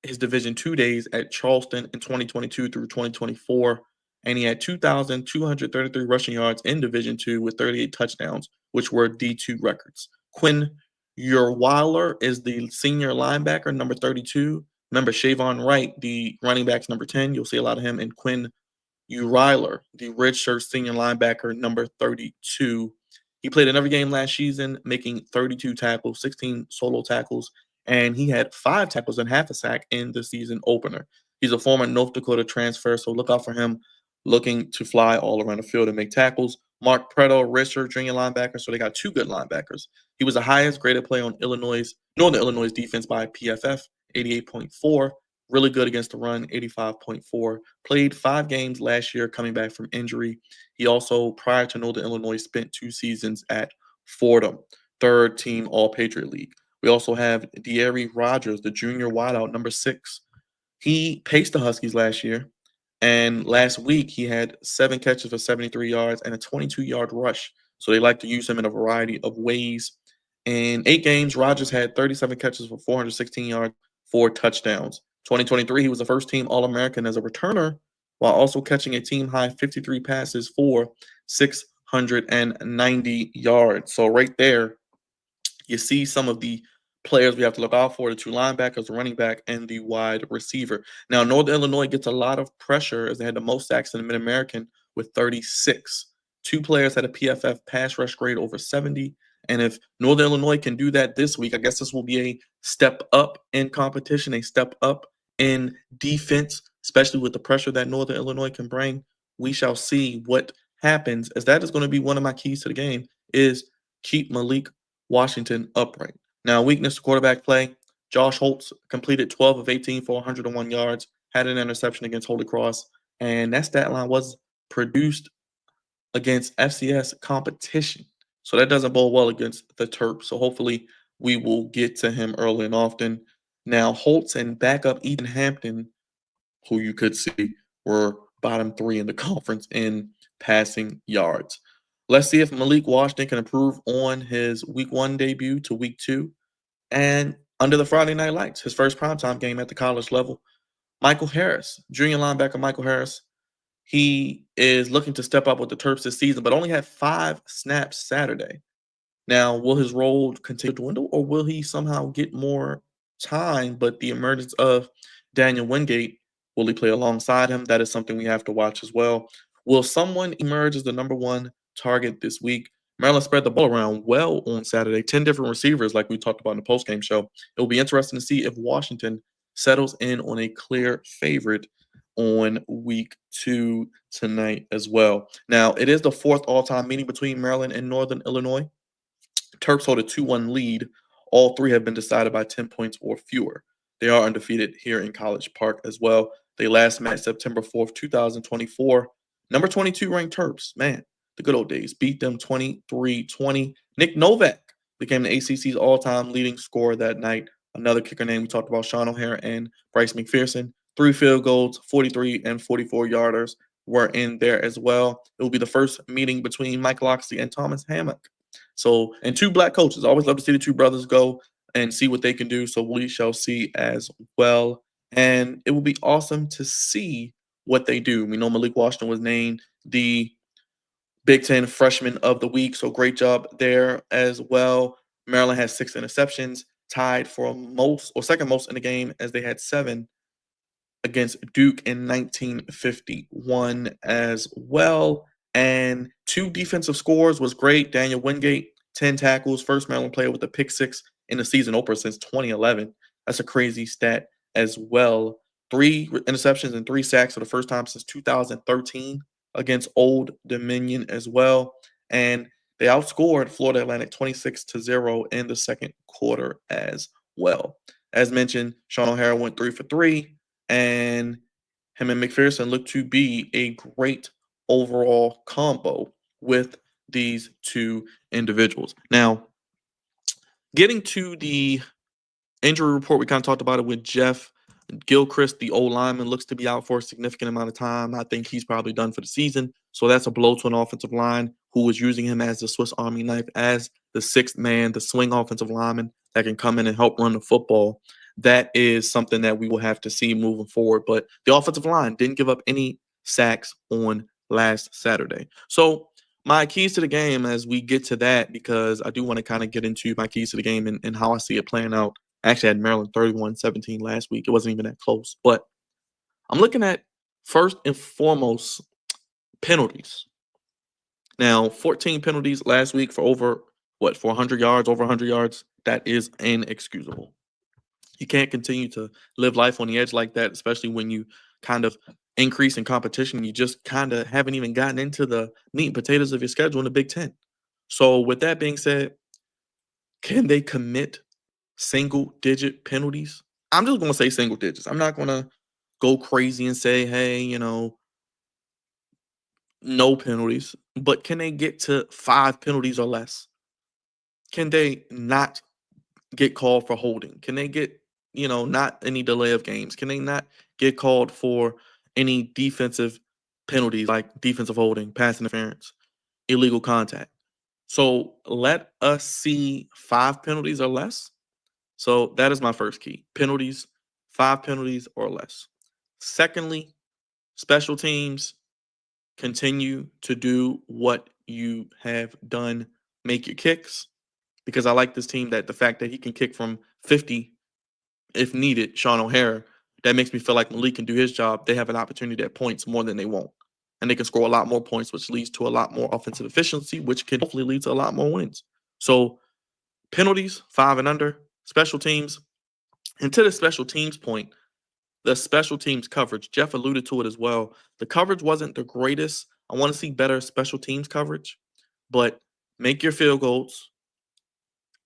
his Division II days at Charleston in 2022 through 2024, and he had 2,233 rushing yards in Division II with 38 touchdowns, which were D2 records. Quinn Urweiler is the senior linebacker, number 32. Remember, Shavon Wright, the running back's number 10. You'll see a lot of him. And Quinn Urweiler, the redshirt senior linebacker, number 32. He played in every game last season, making 32 tackles, 16 solo tackles, and he had 5 tackles and half a sack in the season opener. He's a former North Dakota transfer, so look out for him looking to fly all around the field and make tackles. Mark Preto, redshirt junior linebacker, so they got 2 good linebackers. He was the highest graded player on Northern Illinois defense by PFF, 88.4. Really good against the run, 85.4. Played 5 games last year coming back from injury. He also, prior to Northern Illinois, spent 2 seasons at Fordham, 3rd team All-Patriot League. We also have Deary Rogers, the junior wideout, number 6. He paced the Huskies last year, and last week he had 7 catches for 73 yards and a 22-yard rush. So they like to use him in a variety of ways. In 8 games, Rogers had 37 catches for 416 yards, 4 touchdowns. 2023, he was the first team All-American as a returner, while also catching a team-high 53 passes for 690 yards. So right there, you see some of the players we have to look out for, the 2 linebackers, the running back, and the wide receiver. Now, Northern Illinois gets a lot of pressure as they had the most sacks in the Mid-American with 36. 2 players had a PFF pass rush grade over 70. And if Northern Illinois can do that this week, I guess this will be a step up in competition, a step up in defense, especially with the pressure that Northern Illinois can bring. We shall see what happens, as that is going to be one of my keys to the game, is keep Malik Washington upright. Now, weakness to quarterback play. Josh Holtz completed 12 of 18 for 101 yards, had an interception against Holy Cross, and that stat line was produced against FCS competition. So that doesn't bode well against the Terps. So hopefully we will get to him early and often. Now, Holtz and backup Ethan Hampton, who you could see were bottom 3 in the conference in passing yards. Let's see if Malik Washington can improve on his week 1 debut to week 2. And under the Friday Night Lights, his first primetime game at the college level, Michael Harris, junior linebacker Michael Harris, he is looking to step up with the Terps this season, but only had 5 snaps Saturday. Now, will his role continue to dwindle, or will he somehow get more time? But the emergence of Daniel Wingate, will he play alongside him? That is something we have to watch as well. Will someone emerge as the number 1 target this week? Maryland spread the ball around well on Saturday, 10 different receivers like we talked about in the postgame show. It will be interesting to see if Washington settles in on a clear favorite on week 2 tonight as well. Now, it is the 4th all-time meeting between Maryland and Northern Illinois. Terps hold a 2-1 lead. All 3 have been decided by 10 points or fewer. They are undefeated here in College Park as well. They last met September 4th, 2024. Number 22 ranked Terps, man, the good old days, beat them 23-20. Nick Novak became the ACC's all-time leading scorer that night. Another kicker name we talked about, Sean O'Hara and Bryce McPherson. 3 field goals, 43 and 44-yarders were in there as well. It will be the first meeting between Mike Loxley and Thomas Hammock. So, and 2 black coaches. Always love to see the 2 brothers go and see what they can do. So we shall see as well. And it will be awesome to see what they do. We know Malik Washington was named the Big Ten Freshman of the Week. So great job there as well. Maryland has 6 interceptions, tied for most or second most in the game, as they had 7 against Duke in 1951 as well. And 2 defensive scores was great. Daniel Wingate, 10 tackles, first Maryland player with a pick 6 in the season opener since 2011. That's a crazy stat as well. 3 interceptions and 3 sacks for the first time since 2013 against Old Dominion as well. And they outscored Florida Atlantic 26-0 in the second quarter as well. As mentioned, Sean O'Hara went 3 for 3. And him and McPherson look to be a great overall combo with these 2 individuals. Now, getting to the injury report, we kind of talked about it with Jeff Gilchrist, the old lineman, looks to be out for a significant amount of time. I think he's probably done for the season. So that's a blow to an offensive line who was using him as the Swiss Army knife, as the 6th man, the swing offensive lineman that can come in and help run the football. that is something that we will have to see moving forward. But the offensive line didn't give up any sacks on last Saturday. So my keys to the game as we get to that, because I do want to kind of get into my keys to the game and how I see it playing out. I actually had Maryland 31-17 last week. It wasn't even that close. But I'm looking at, first and foremost, penalties. Now, 14 penalties last week for over, 400 yards, over 100 yards. That is inexcusable. You can't continue to live life on the edge like that, especially when you kind of increase in competition. You just kind of haven't even gotten into the meat and potatoes of your schedule in the Big Ten. So with that being said, can they commit single-digit penalties? I'm just going to say single digits. I'm not going to go crazy and say, hey, no penalties. But can they get to 5 penalties or less? Can they not get called for holding? Can they get, not any delay of games? Can they not get called for any defensive penalties like defensive holding, pass interference, illegal contact? So let us see 5 penalties or less. So that is my first key. Penalties, 5 penalties or less. Secondly, special teams, continue to do what you have done. Make your kicks, because I like this team that the fact that he can kick from 50 if needed, Sean O'Hara, that makes me feel like Malik can do his job. They have an opportunity at points more than they won't. And they can score a lot more points, which leads to a lot more offensive efficiency, which can hopefully lead to a lot more wins. So penalties, 5 and under, special teams. And to the special teams point, the special teams coverage, Jeff alluded to it as well. The coverage wasn't the greatest. I want to see better special teams coverage, but make your field goals.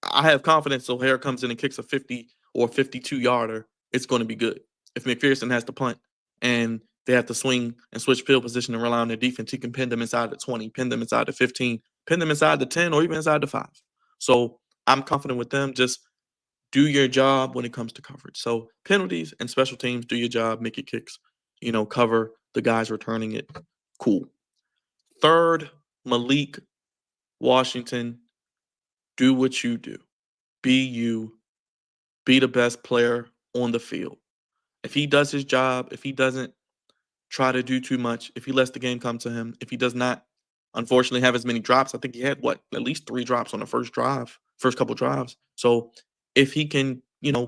I have confidence O'Hara comes in and kicks a 50 or 52-yarder, it's going to be good. If McPherson has to punt and they have to swing and switch field position and rely on their defense, he can pin them inside the 20, pin them inside the 15, pin them inside the 10, or even inside the 5. So I'm confident with them. Just do your job when it comes to coverage. So penalties and special teams, do your job, make your kicks, cover the guys returning it. Cool. Third, Malik Washington, do what you do. Be you. Be the best player on the field. If he does his job, if he doesn't try to do too much, if he lets the game come to him, if he does not, unfortunately, have as many drops, I think he had, at least 3 drops on the first couple drives. So if he can,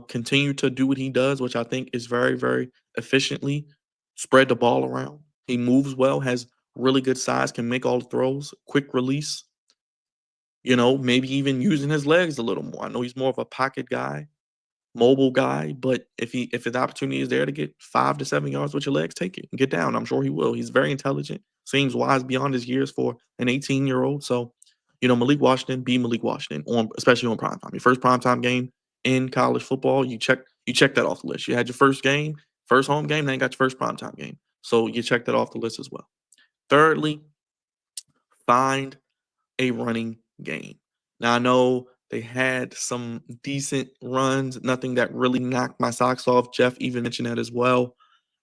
continue to do what he does, which I think is very, very efficiently, spread the ball around. He moves well, has really good size, can make all the throws, quick release, maybe even using his legs a little more. I know he's more of a pocket guy, mobile guy, but if the opportunity is there to get 5 to 7 yards with your legs, take it and get down. I'm sure he will. He's very intelligent, seems wise beyond his years for an 18-year-old. So, Malik Washington, be Malik Washington, especially on primetime. Your first primetime game in college football, you check that off the list. You had your first home game, then you got your first primetime game. So you check that off the list as well. Thirdly, find a running game. Now I know they had some decent runs, nothing that really knocked my socks off. Jeff even mentioned that as well.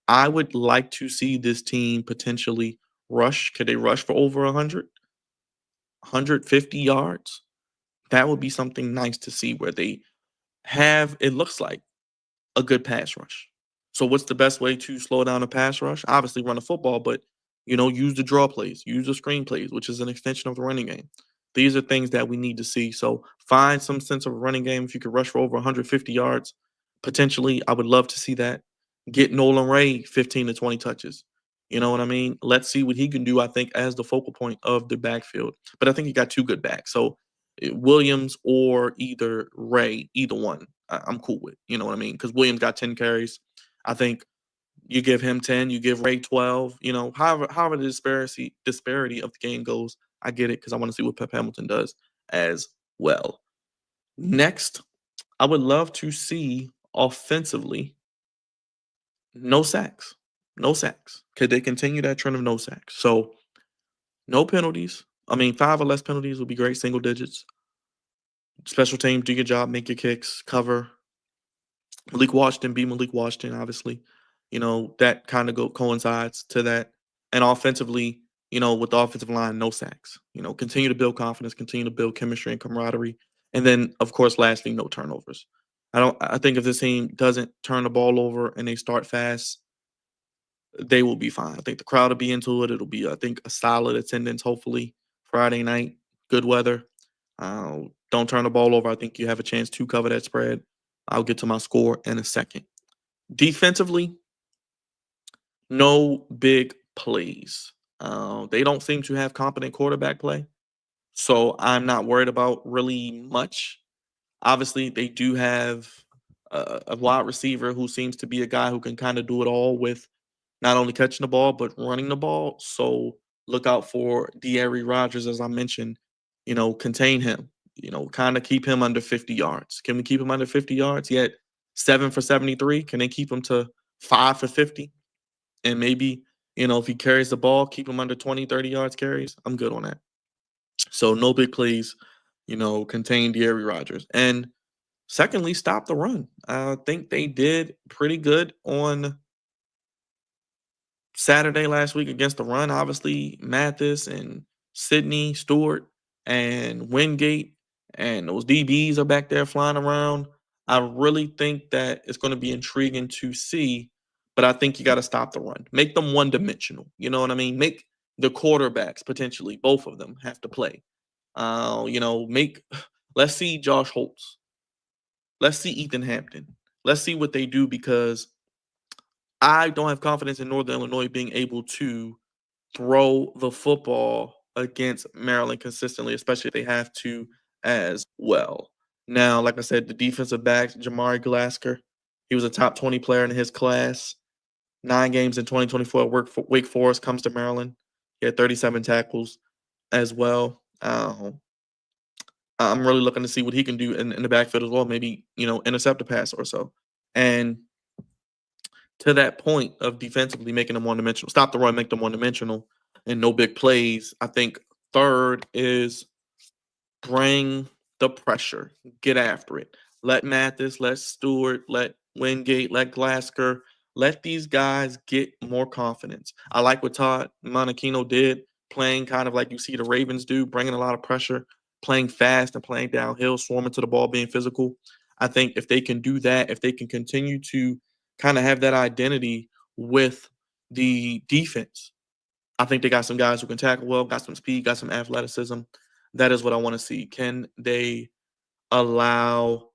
I would like to see this team potentially rush. Could they rush for over 100, 150 yards? That would be something nice to see where they have, it looks like, a good pass rush. So what's the best way to slow down a pass rush? Obviously run the football, but, use the draw plays, use the screen plays, which is an extension of the running game. These are things that we need to see. So find some sense of a running game. If you could rush for over 150 yards, potentially, I would love to see that. Get Nolan Ray 15 to 20 touches. You know what I mean? Let's see what he can do, I think, as the focal point of the backfield. But I think he got 2 good backs. So Williams or either Ray, either one, I'm cool with. You know what I mean? Because Williams got 10 carries. I think you give him 10, you give Ray 12. However the disparity of the game goes, I get it because I want to see what Pep Hamilton does as well. Next, I would love to see offensively no sacks. No sacks. Could they continue that trend of no sacks? So no penalties. 5 or less penalties would be great, single digits. Special team, do your job, make your kicks, cover. Malik Washington, be Malik Washington, obviously. That kind of coincides to that. And offensively, with the offensive line, no sacks. Continue to build confidence, continue to build chemistry and camaraderie. And then, of course, lastly, no turnovers. I think if this team doesn't turn the ball over and they start fast, they will be fine. I think the crowd will be into it. It'll be, I think, a solid attendance, hopefully, Friday night, good weather. Don't turn the ball over. I think you have a chance to cover that spread. I'll get to my score in a second. Defensively, no big plays. They don't seem to have competent quarterback play. So I'm not worried about really much. Obviously, they do have a wide receiver who seems to be a guy who can kind of do it all with not only catching the ball, but running the ball. So look out for De'Aaron Rodgers, as I mentioned, contain him, kind of keep him under 50 yards. Can we keep him under 50 yards? He had 7 for 73. Can they keep him to 5 for 50? And maybe, if he carries the ball, keep him under 20, 30 yards carries. I'm good on that. So no big plays, contain De'Aaron Rodgers. And secondly, stop the run. I think they did pretty good on Saturday last week against the run. Obviously, Mathis and Sidney Stewart and Wingate and those DBs are back there flying around. I really think that it's going to be intriguing to see, but I think you got to stop the run. Make them one-dimensional. You know what I mean? Make the quarterbacks, potentially, both of them, have to play. Let's see Josh Holtz. Let's see Ethan Hampton. Let's see what they do, because I don't have confidence in Northern Illinois being able to throw the football against Maryland consistently, especially if they have to as well. Now, like I said, the defensive backs, Jamari Glasker, he was a top 20 player in his class. 9 games in 2024 at Wake Forest, comes to Maryland. He had 37 tackles as well. I'm really looking to see what he can do in the backfield as well. Maybe, intercept a pass or so. And to that point of defensively making them one-dimensional, stop the run, make them one-dimensional, and no big plays. I think third is bring the pressure, get after it. Let Mathis, let Stewart, let Wingate, let Glasker, let these guys get more confidence. I like what Todd Monachino did, playing kind of like you see the Ravens do, bringing a lot of pressure, playing fast and playing downhill, swarming to the ball, being physical. I think if they can do that, if they can continue to kind of have that identity with the defense, I think they got some guys who can tackle well, got some speed, got some athleticism. That is what I want to see. Can they allow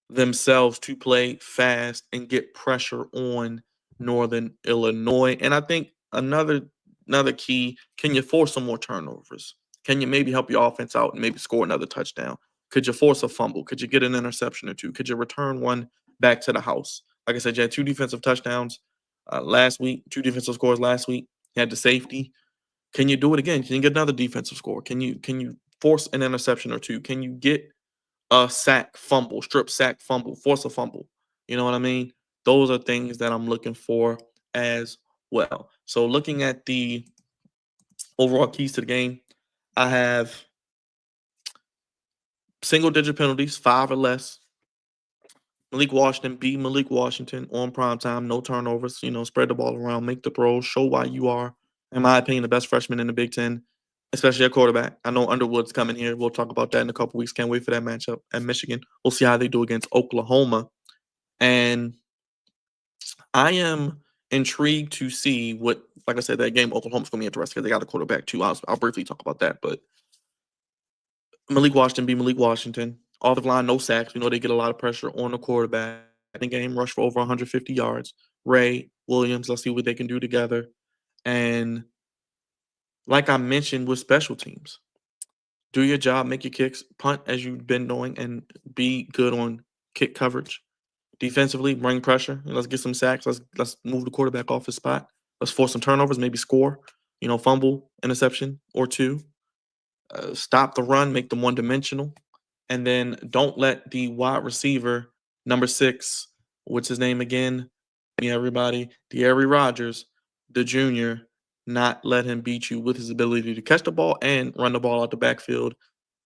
themselves to play fast and get pressure on Northern Illinois? And I think another key, can you force some more turnovers? Can you maybe help your offense out and maybe score another touchdown? Could you force a fumble? Could you get an interception or two? Could you return one back to the house? Like I said, you had 2 defensive touchdowns last week, 2 defensive scores last week. You had the safety. Can you do it again? Can you get another defensive score? Can you force an interception or two? Can you get a sack, fumble, strip sack, fumble, force a fumble? You know what I mean? Those are things that I'm looking for as well. So looking at the overall keys to the game, I have single-digit penalties, 5 or less. Malik Washington, be Malik Washington on primetime, no turnovers, spread the ball around, make the throws, show why you are, in my opinion, the best freshman in the Big Ten, especially at quarterback. I know Underwood's coming here. We'll talk about that in a couple weeks. Can't wait for that matchup at Michigan. We'll see how they do against Oklahoma. And I am intrigued to see what, like I said, that game Oklahoma's going to be interesting because they got a quarterback too. I'll briefly talk about that. But Malik Washington, be Malik Washington. Offensive line, no sacks. We know they get a lot of pressure on the quarterback. I think game rush for over 150 yards. Ray Williams, let's see what they can do together. And like I mentioned with special teams, do your job, make your kicks, punt as you've been doing, and be good on kick coverage. Defensively, bring pressure. Let's get some sacks. Let's move the quarterback off his spot. Let's force some turnovers, maybe score. Fumble, interception or 2. Stop the run, make them one-dimensional. And then don't let the wide receiver, number 6, what's his name again? Everybody, De'Aaron Rodgers, the junior, not let him beat you with his ability to catch the ball and run the ball out the backfield.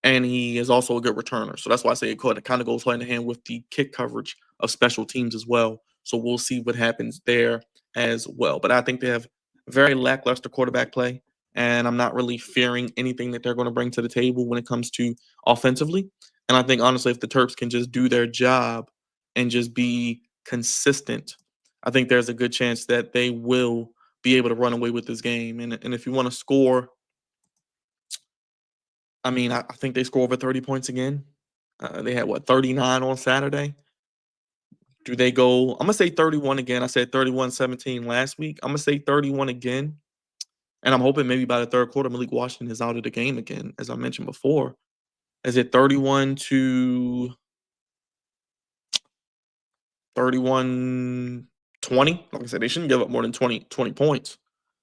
And he is also a good returner. So that's why I say it kind of goes hand in hand with the kick coverage of special teams as well. So we'll see what happens there as well. But I think they have very lackluster quarterback play. And I'm not really fearing anything that they're going to bring to the table when it comes to offensively. And I think honestly, if the Terps can just do their job and just be consistent, I think there's a good chance that they will be able to run away with this game. And if you want to score, I mean, I think they score over 30 points again. They had 39 on Saturday. Do they go? I'm gonna say 31 again. I said 31-17 last week. I'm gonna say 31 again. And I'm hoping maybe by the third quarter, Malik Washington is out of the game again, as I mentioned before. Is it 31-20? Like I said, they shouldn't give up more than 20 points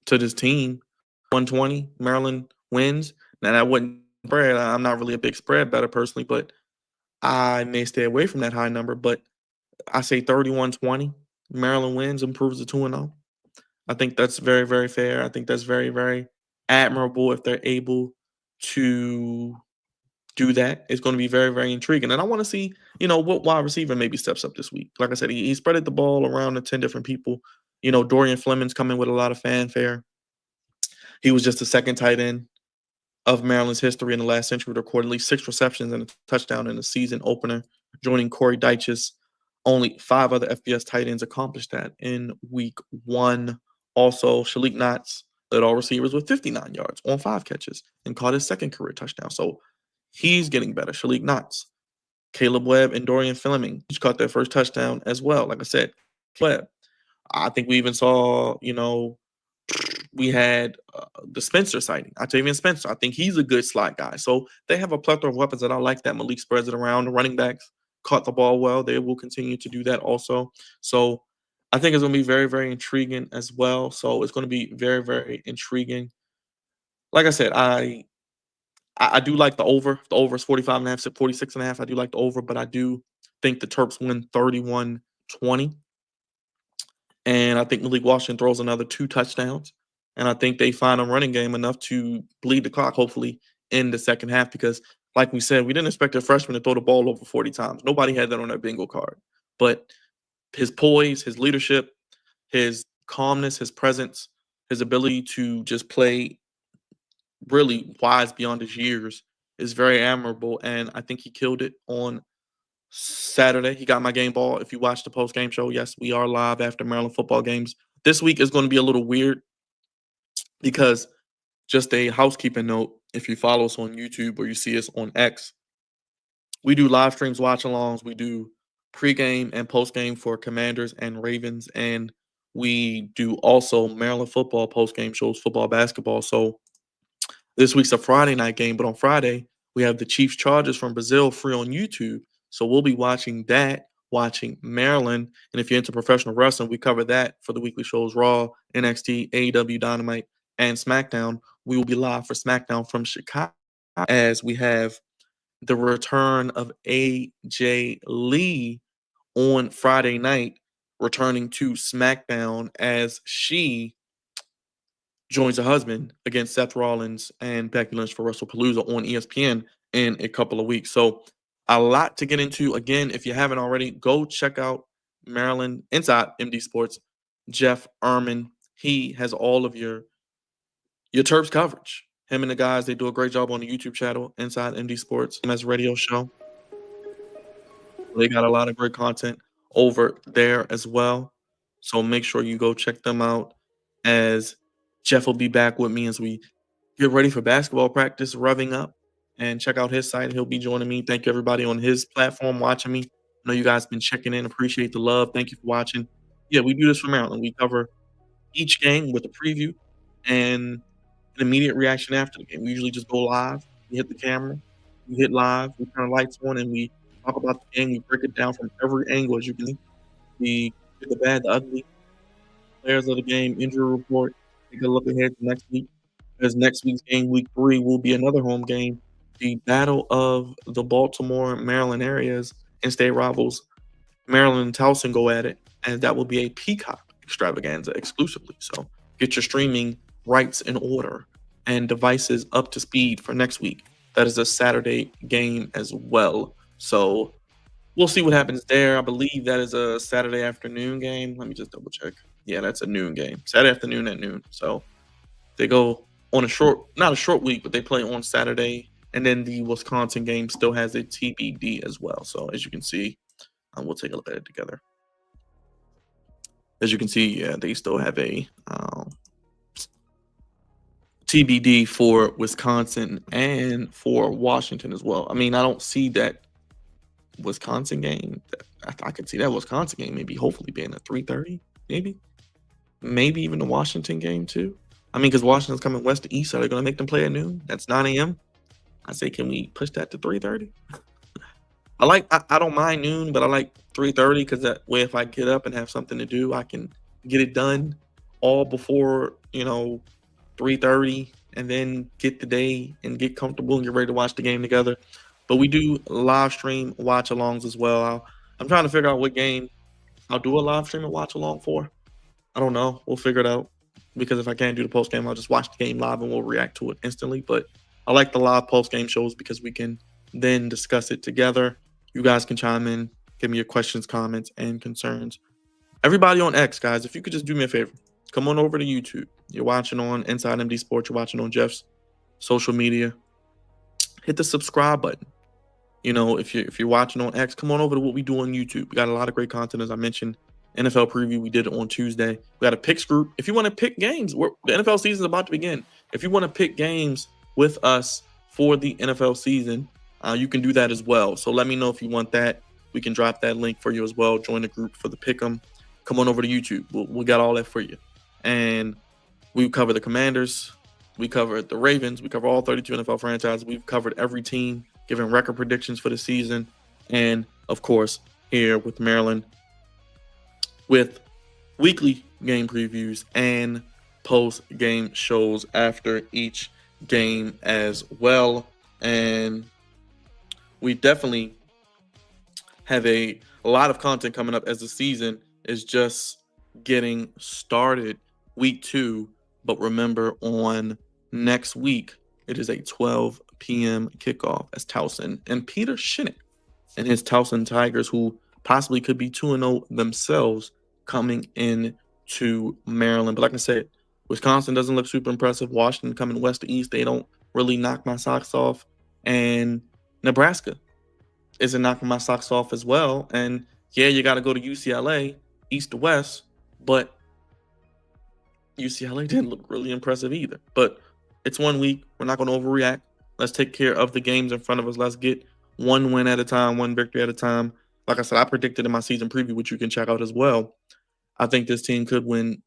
to this team. 120, Maryland wins. Now, that wouldn't spread. I'm not really a big spread better personally, but I may stay away from that high number. But I say 31-20. Maryland wins, improves to 2-0. I think that's very, very fair. I think that's very, very admirable if they're able to do that. It's going to be very, very intriguing. And I want to see, what wide receiver maybe steps up this week. Like I said, he spread the ball around to 10 different people. Dorian Fleming's coming with a lot of fanfare. He was just the second tight end of Maryland's history in the last century to record at least 6 receptions and a touchdown in the season opener, joining Corey Dyches. Only 5 other FBS tight ends accomplished that in week 1. Also, Shalik Knox led all receivers with 59 yards on 5 catches and caught his second career touchdown. So he's getting better. Shalik Knox, Caleb Webb, and Dorian Fleming each caught their first touchdown as well. Like I said, Webb. I think we even saw, we had the Spencer sighting. Octavian Spencer. I think he's a good slot guy. So they have a plethora of weapons that I like that Malik spreads it around. The running backs caught the ball well. They will continue to do that also. So I think it's going to be very, very intriguing as well. So it's going to be very, very intriguing. Like I said, I do like the over. The over is 45.5, 46.5. I do like the over, but I do think the Terps win 31-20. And I think Malik Washington throws another 2 touchdowns. And I think they find a running game enough to bleed the clock, hopefully, in the second half. Because, like we said, we didn't expect a freshman to throw the ball over 40 times. Nobody had that on their bingo card. But his poise, his leadership, his calmness, his presence, his ability to just play really wise beyond his years is very admirable. And I think he killed it on Saturday. He got my game ball. If you watch the post-game show, yes, we are live after Maryland football games. This week is going to be a little weird because just a housekeeping note, if you follow us on YouTube or you see us on X, we do live streams, watch-alongs. We do pregame and postgame for Commanders and Ravens, and we do also Maryland football postgame shows, football, basketball. So this week's a Friday night game, but on Friday, we have the Chiefs Chargers from Brazil free on YouTube. So we'll be watching that, watching Maryland. And if you're into professional wrestling, we cover that for the weekly shows Raw, NXT, AEW, Dynamite, and SmackDown. We will be live for SmackDown from Chicago as we have the return of AJ Lee on Friday night, returning to SmackDown as she joins her husband against Seth Rollins and Becky Lynch for WrestlePalooza on ESPN in a couple of weeks. So a lot to get into. Again, if you haven't already, go check out Maryland Inside MD Sports. Jeff Ermann, he has all of your Terps coverage. Him and the guys, they do a great job on the YouTube channel, Inside MD Sports, as a radio show. They got a lot of great content over there as well. So make sure you go check them out, as Jeff will be back with me as we get ready for basketball practice, revving up, and check out his site. He'll be joining me. Thank you, everybody on his platform watching me. I know you guys been checking in. Appreciate the love. Thank you for watching. Yeah, we do this for Maryland. We cover each game with a preview and an immediate reaction after the game. We usually just go live. We hit the camera. We hit live. We turn the lights on, and we talk about the game. We break it down from every angle, as you can see. We get the bad, the ugly, players of the game, injury report. Take a look ahead to next week, because next week's game, week 3, will be another home game. The battle of the Baltimore, Maryland areas and state rivals. Maryland and Towson go at it, and that will be a Peacock extravaganza exclusively. So get your streaming rights in order and devices up to speed for next week. That is a Saturday game as well. So we'll see what happens there. I believe that is a Saturday afternoon game. Let me just double check. Yeah, that's a noon game. Saturday afternoon at noon. So they go on not a short week, but they play on Saturday And then the Wisconsin game still has a TBD as well. So as you can see, we'll take a look at it together. As you can see, yeah, they still have a TBD for Wisconsin and for Washington as well. I mean, I don't see that Wisconsin game. I could see that Wisconsin game maybe hopefully being at 3:30, maybe even the Washington game too. I mean, because Washington's coming west to east, so they're going to make them play at noon. That's 9 a.m. I say, can we push that to 3:30? I don't mind noon, but I like 3:30 because that way if I get up and have something to do, I can get it done all before 3:30, and then get the day and get comfortable and get ready to watch the game together. But we do live stream watch alongs as well. I'm trying to figure out what game I'll do a live stream and watch along for. I don't know. We'll figure it out, because if I can't do the post game, I'll just watch the game live and we'll react to it instantly. But I like the live post game shows because we can then discuss it together. You guys can chime in, give me your questions, comments, and concerns. Everybody on X, guys, if you could just do me a favor, come on over to YouTube. You're watching on Inside MD Sports. You're watching on Jeff's social media. Hit the subscribe button. If you're watching on X, come on over to what we do on YouTube. We got a lot of great content, as I mentioned. NFL preview, we did it on Tuesday. We got a picks group. If you want to pick games, the NFL season is about to begin. If you want to pick games with us for the NFL season, you can do that as well. So let me know if you want that. We can drop that link for you as well. Join the group for the pick 'em. Come on over to YouTube. We got all that for you. And we cover the Commanders. We covered the Ravens. We cover all 32 NFL franchises. We've covered every team, giving record predictions for the season. And, of course, here with Maryland, with weekly game previews and post-game shows after each game as well. And we definitely have a lot of content coming up as the season is just getting started. Week 2, but remember, on next week, it is a 12 p.m. kickoff as Towson and Peter Shinnick and his Towson Tigers, who possibly could be 2-0 themselves, coming in to Maryland. But like I said, Wisconsin doesn't look super impressive. Washington coming west to east, they don't really knock my socks off. And Nebraska isn't knocking my socks off as well. And yeah, you got to go to UCLA, east to west, but UCLA didn't look really impressive either. But it's 1 week. We're not going to overreact. Let's take care of the games in front of us. Let's get one win at a time, one victory at a time. Like I said, I predicted in my season preview, which you can check out as well. I think this team could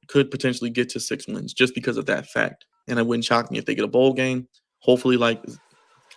potentially get to 6 wins just because of that fact. And it wouldn't shock me if they get a bowl game. Hopefully, like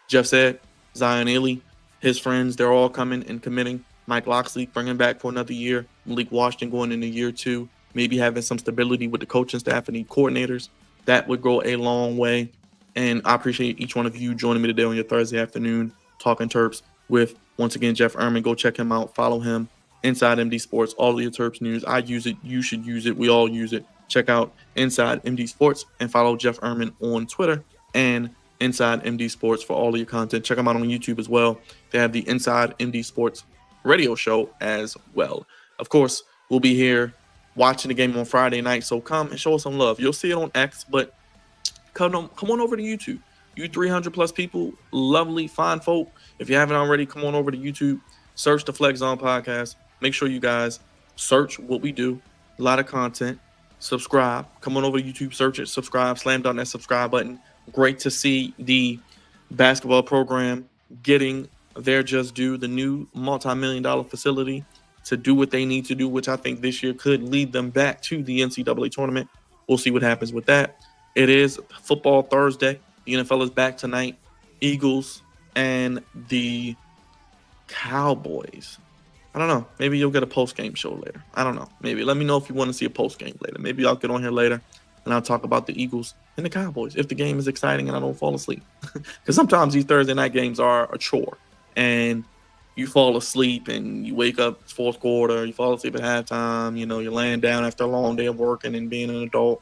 Jeff said, Zion Ely, his friends, they're all coming and committing. Mike Locksley bringing back for another year. Malik Washington going into year 2. Maybe having some stability with the coaching staff and the coordinators. That would go a long way. And I appreciate each one of you joining me today on your Thursday afternoon, talking Terps with, once again, Jeff Ermann. Go check him out. Follow him. Inside MD Sports, all of your Terps news. I use it. You should use it. We all use it. Check out Inside MD Sports and follow Jeff Ermann on Twitter and Inside MD Sports for all of your content. Check them out on YouTube as well. They have the Inside MD Sports radio show as well. Of course, we'll be here watching the game on Friday night, so come and show us some love. You'll see it on X, but come on over to YouTube. You 300 plus people, lovely, fine folk. If you haven't already, come on over to YouTube, search the Flex Zone Podcast. Make sure you guys search what we do. A lot of content. Subscribe. Come on over to YouTube, search it, subscribe, slam down that subscribe button. Great to see the basketball program getting their just due, the new multi-million-dollar facility to do what they need to do, which I think this year could lead them back to the NCAA tournament. We'll see what happens with that. It is Football Thursday. The NFL is back tonight. Eagles and the Cowboys. I don't know. Maybe you'll get a post-game show later. I don't know. Maybe. Let me know if you want to see a post-game later. Maybe I'll get on here later and I'll talk about the Eagles and the Cowboys if the game is exciting and I don't fall asleep. Because sometimes these Thursday night games are a chore. And you fall asleep and you wake up fourth quarter, you fall asleep at halftime, you're laying down after a long day of working and being an adult.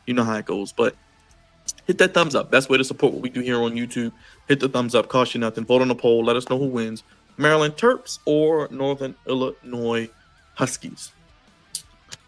You know how it goes. But hit that thumbs up. Best way to support what we do here on YouTube. Hit the thumbs up. Cost you nothing. Vote on the poll. Let us know who wins. Maryland Terps or Northern Illinois Huskies.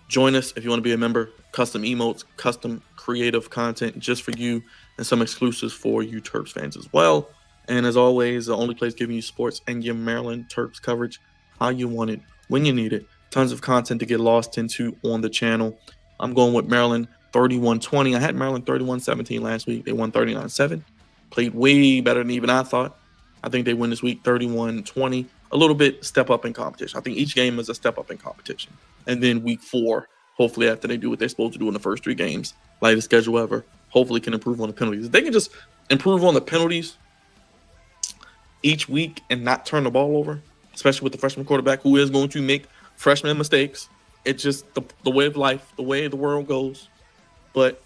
Join us if you want to be a member. Custom emotes, custom creative content just for you, and some exclusives for you Terps fans as well. And as always, the only place giving you sports and your Maryland Terps coverage how you want it, when you need it. Tons of content to get lost into on the channel. I'm going with Maryland 31-20. I had Maryland 31-17 last week. They won 39-7. Played way better than even I thought. I think they win this week 31-20. A little bit step up in competition. I think each game is a step up in competition. And then week 4, hopefully after they do what they're supposed to do in the first 3 games, lightest schedule ever, hopefully can improve on the penalties. If they can just improve on the penalties each week and not turn the ball over, especially with the freshman quarterback who is going to make freshman mistakes. It's just the way of life, the way the world goes. But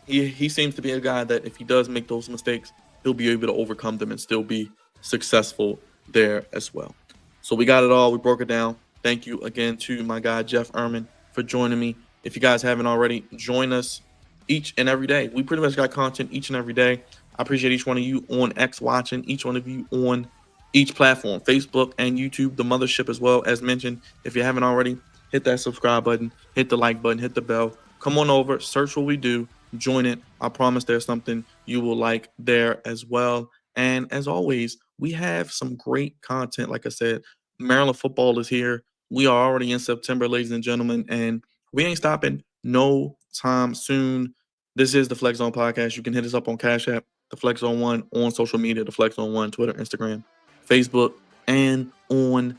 he seems to be a guy that if he does make those mistakes, he'll be able to overcome them and still be successful there as well. So we got it all. We broke it down. Thank you again to my guy, Jeff Ermann, for joining me. If you guys haven't already, join us each and every day. We pretty much got content each and every day. I appreciate each one of you on X watching, each one of you on each platform, Facebook and YouTube, the mothership as well. As mentioned, if you haven't already, hit that subscribe button, hit the like button, hit the bell. Come on over, search what we do, join it. I promise there's something you will like there as well. And as always, we have some great content. Like I said, Maryland football is here. We are already in September, ladies and gentlemen, and we ain't stopping no time soon. This is the Flex Zone Podcast. You can hit us up on Cash App, the Flex Zone 1, on social media, the Flex Zone 1, Twitter, Instagram, Facebook, and on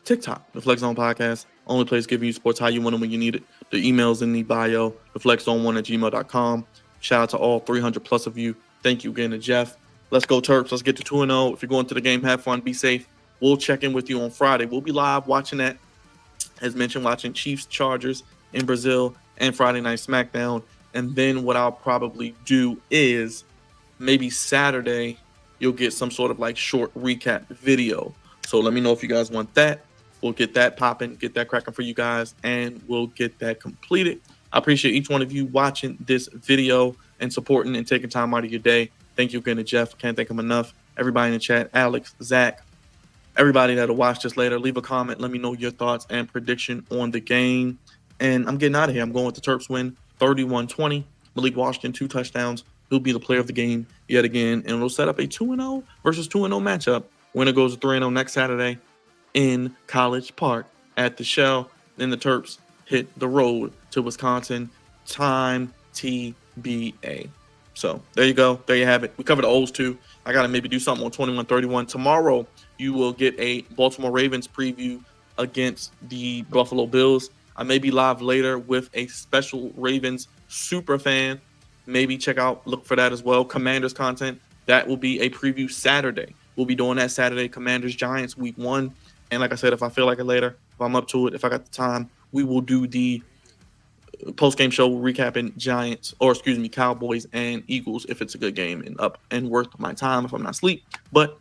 TikTok, the Flex Zone Podcast. Only place giving you sports how you want it when you need it. The email's in the bio, theflexzone1@gmail.com. Shout out to all 300 plus of you. Thank you again to Jeff. Let's go Terps. Let's get to 2-0. If you're going to the game, have fun, be safe. We'll check in with you on Friday. We'll be live watching that. As mentioned, watching Chiefs Chargers in Brazil and Friday Night SmackDown. And then what I'll probably do is maybe Saturday, you'll get some sort of like short recap video. So let me know if you guys want that. We'll get that popping, get that cracking for you guys, and we'll get that completed. I appreciate each one of you watching this video and supporting and taking time out of your day. Thank you again to Jeff. Can't thank him enough. Everybody in the chat, Alex, Zach, everybody that'll watch this later, leave a comment. Let me know your thoughts and prediction on the game. And I'm getting out of here. I'm going with the Terps win 31-20. Malik Washington, 2 touchdowns. He'll be the player of the game yet again. And we'll set up a 2-0 versus 2-0 matchup. Winner goes to 3-0 next Saturday in College Park at the Shell. Then the Terps hit the road to Wisconsin. Time TBA. So there you go. There you have it. We covered the O's too. I got to maybe do something on 21-31. Tomorrow, you will get a Baltimore Ravens preview against the Buffalo Bills. I may be live later with a special Ravens super fan. Maybe look for that as well. Commanders content. That will be a preview Saturday. We'll be doing that Saturday. Commanders Giants week 1. And like I said, if I feel like it later, if I'm up to it, if I got the time, we will do the post-game show recapping Cowboys and Eagles if it's a good game and up and worth my time if I'm not asleep. But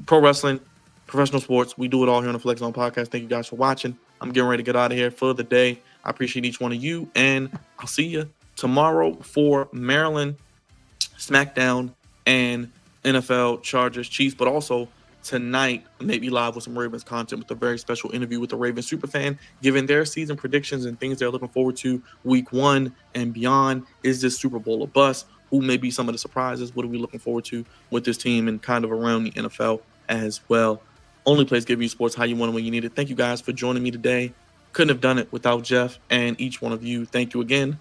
pro wrestling, professional sports, we do it all here on the Flex Zone Podcast. Thank you guys for watching. I'm getting ready to get out of here for the day. I appreciate each one of you, and I'll see you tomorrow for Maryland SmackDown and NFL Chargers Chiefs, but also tonight, maybe live with some Ravens content with a very special interview with the Ravens superfan, giving their season predictions and things they're looking forward to week 1 and beyond. Is this Super Bowl a bust? Who may be some of the surprises? What are we looking forward to with this team and kind of around the NFL as well? Only place giving you sports how you want it when you need it. Thank you guys for joining me today. Couldn't have done it without Jeff and each one of you. Thank you again.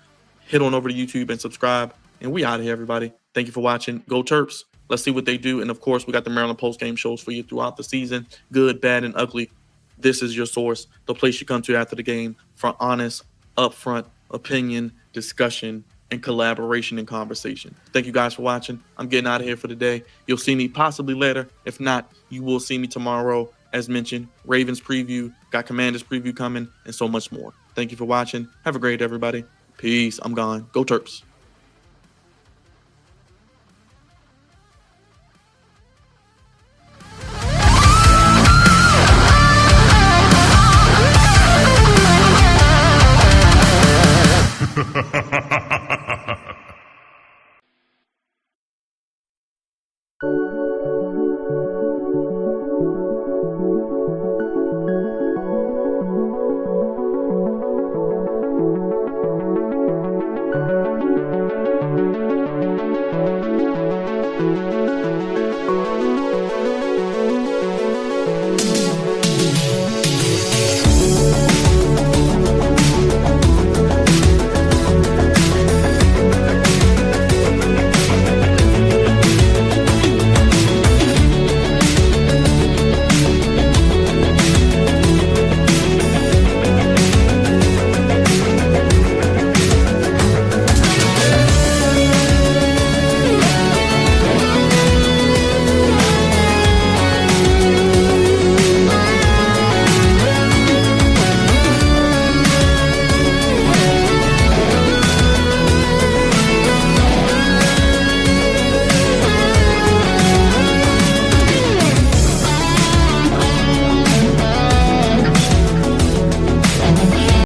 Head on over to YouTube and subscribe. And we out of here, everybody. Thank you for watching. Go Terps. Let's see what they do. And, of course, we got the Maryland post-game shows for you throughout the season. Good, bad, and ugly. This is your source, the place you come to after the game for honest, upfront opinion, discussion, and collaboration and conversation. Thank you guys for watching. I'm getting out of here for the day. You'll see me possibly later. If not, you will see me tomorrow. As mentioned, Ravens preview, got Commanders preview coming, and so much more. Thank you for watching. Have a great day, everybody. Peace. I'm gone. Go Terps. Ha ha ha!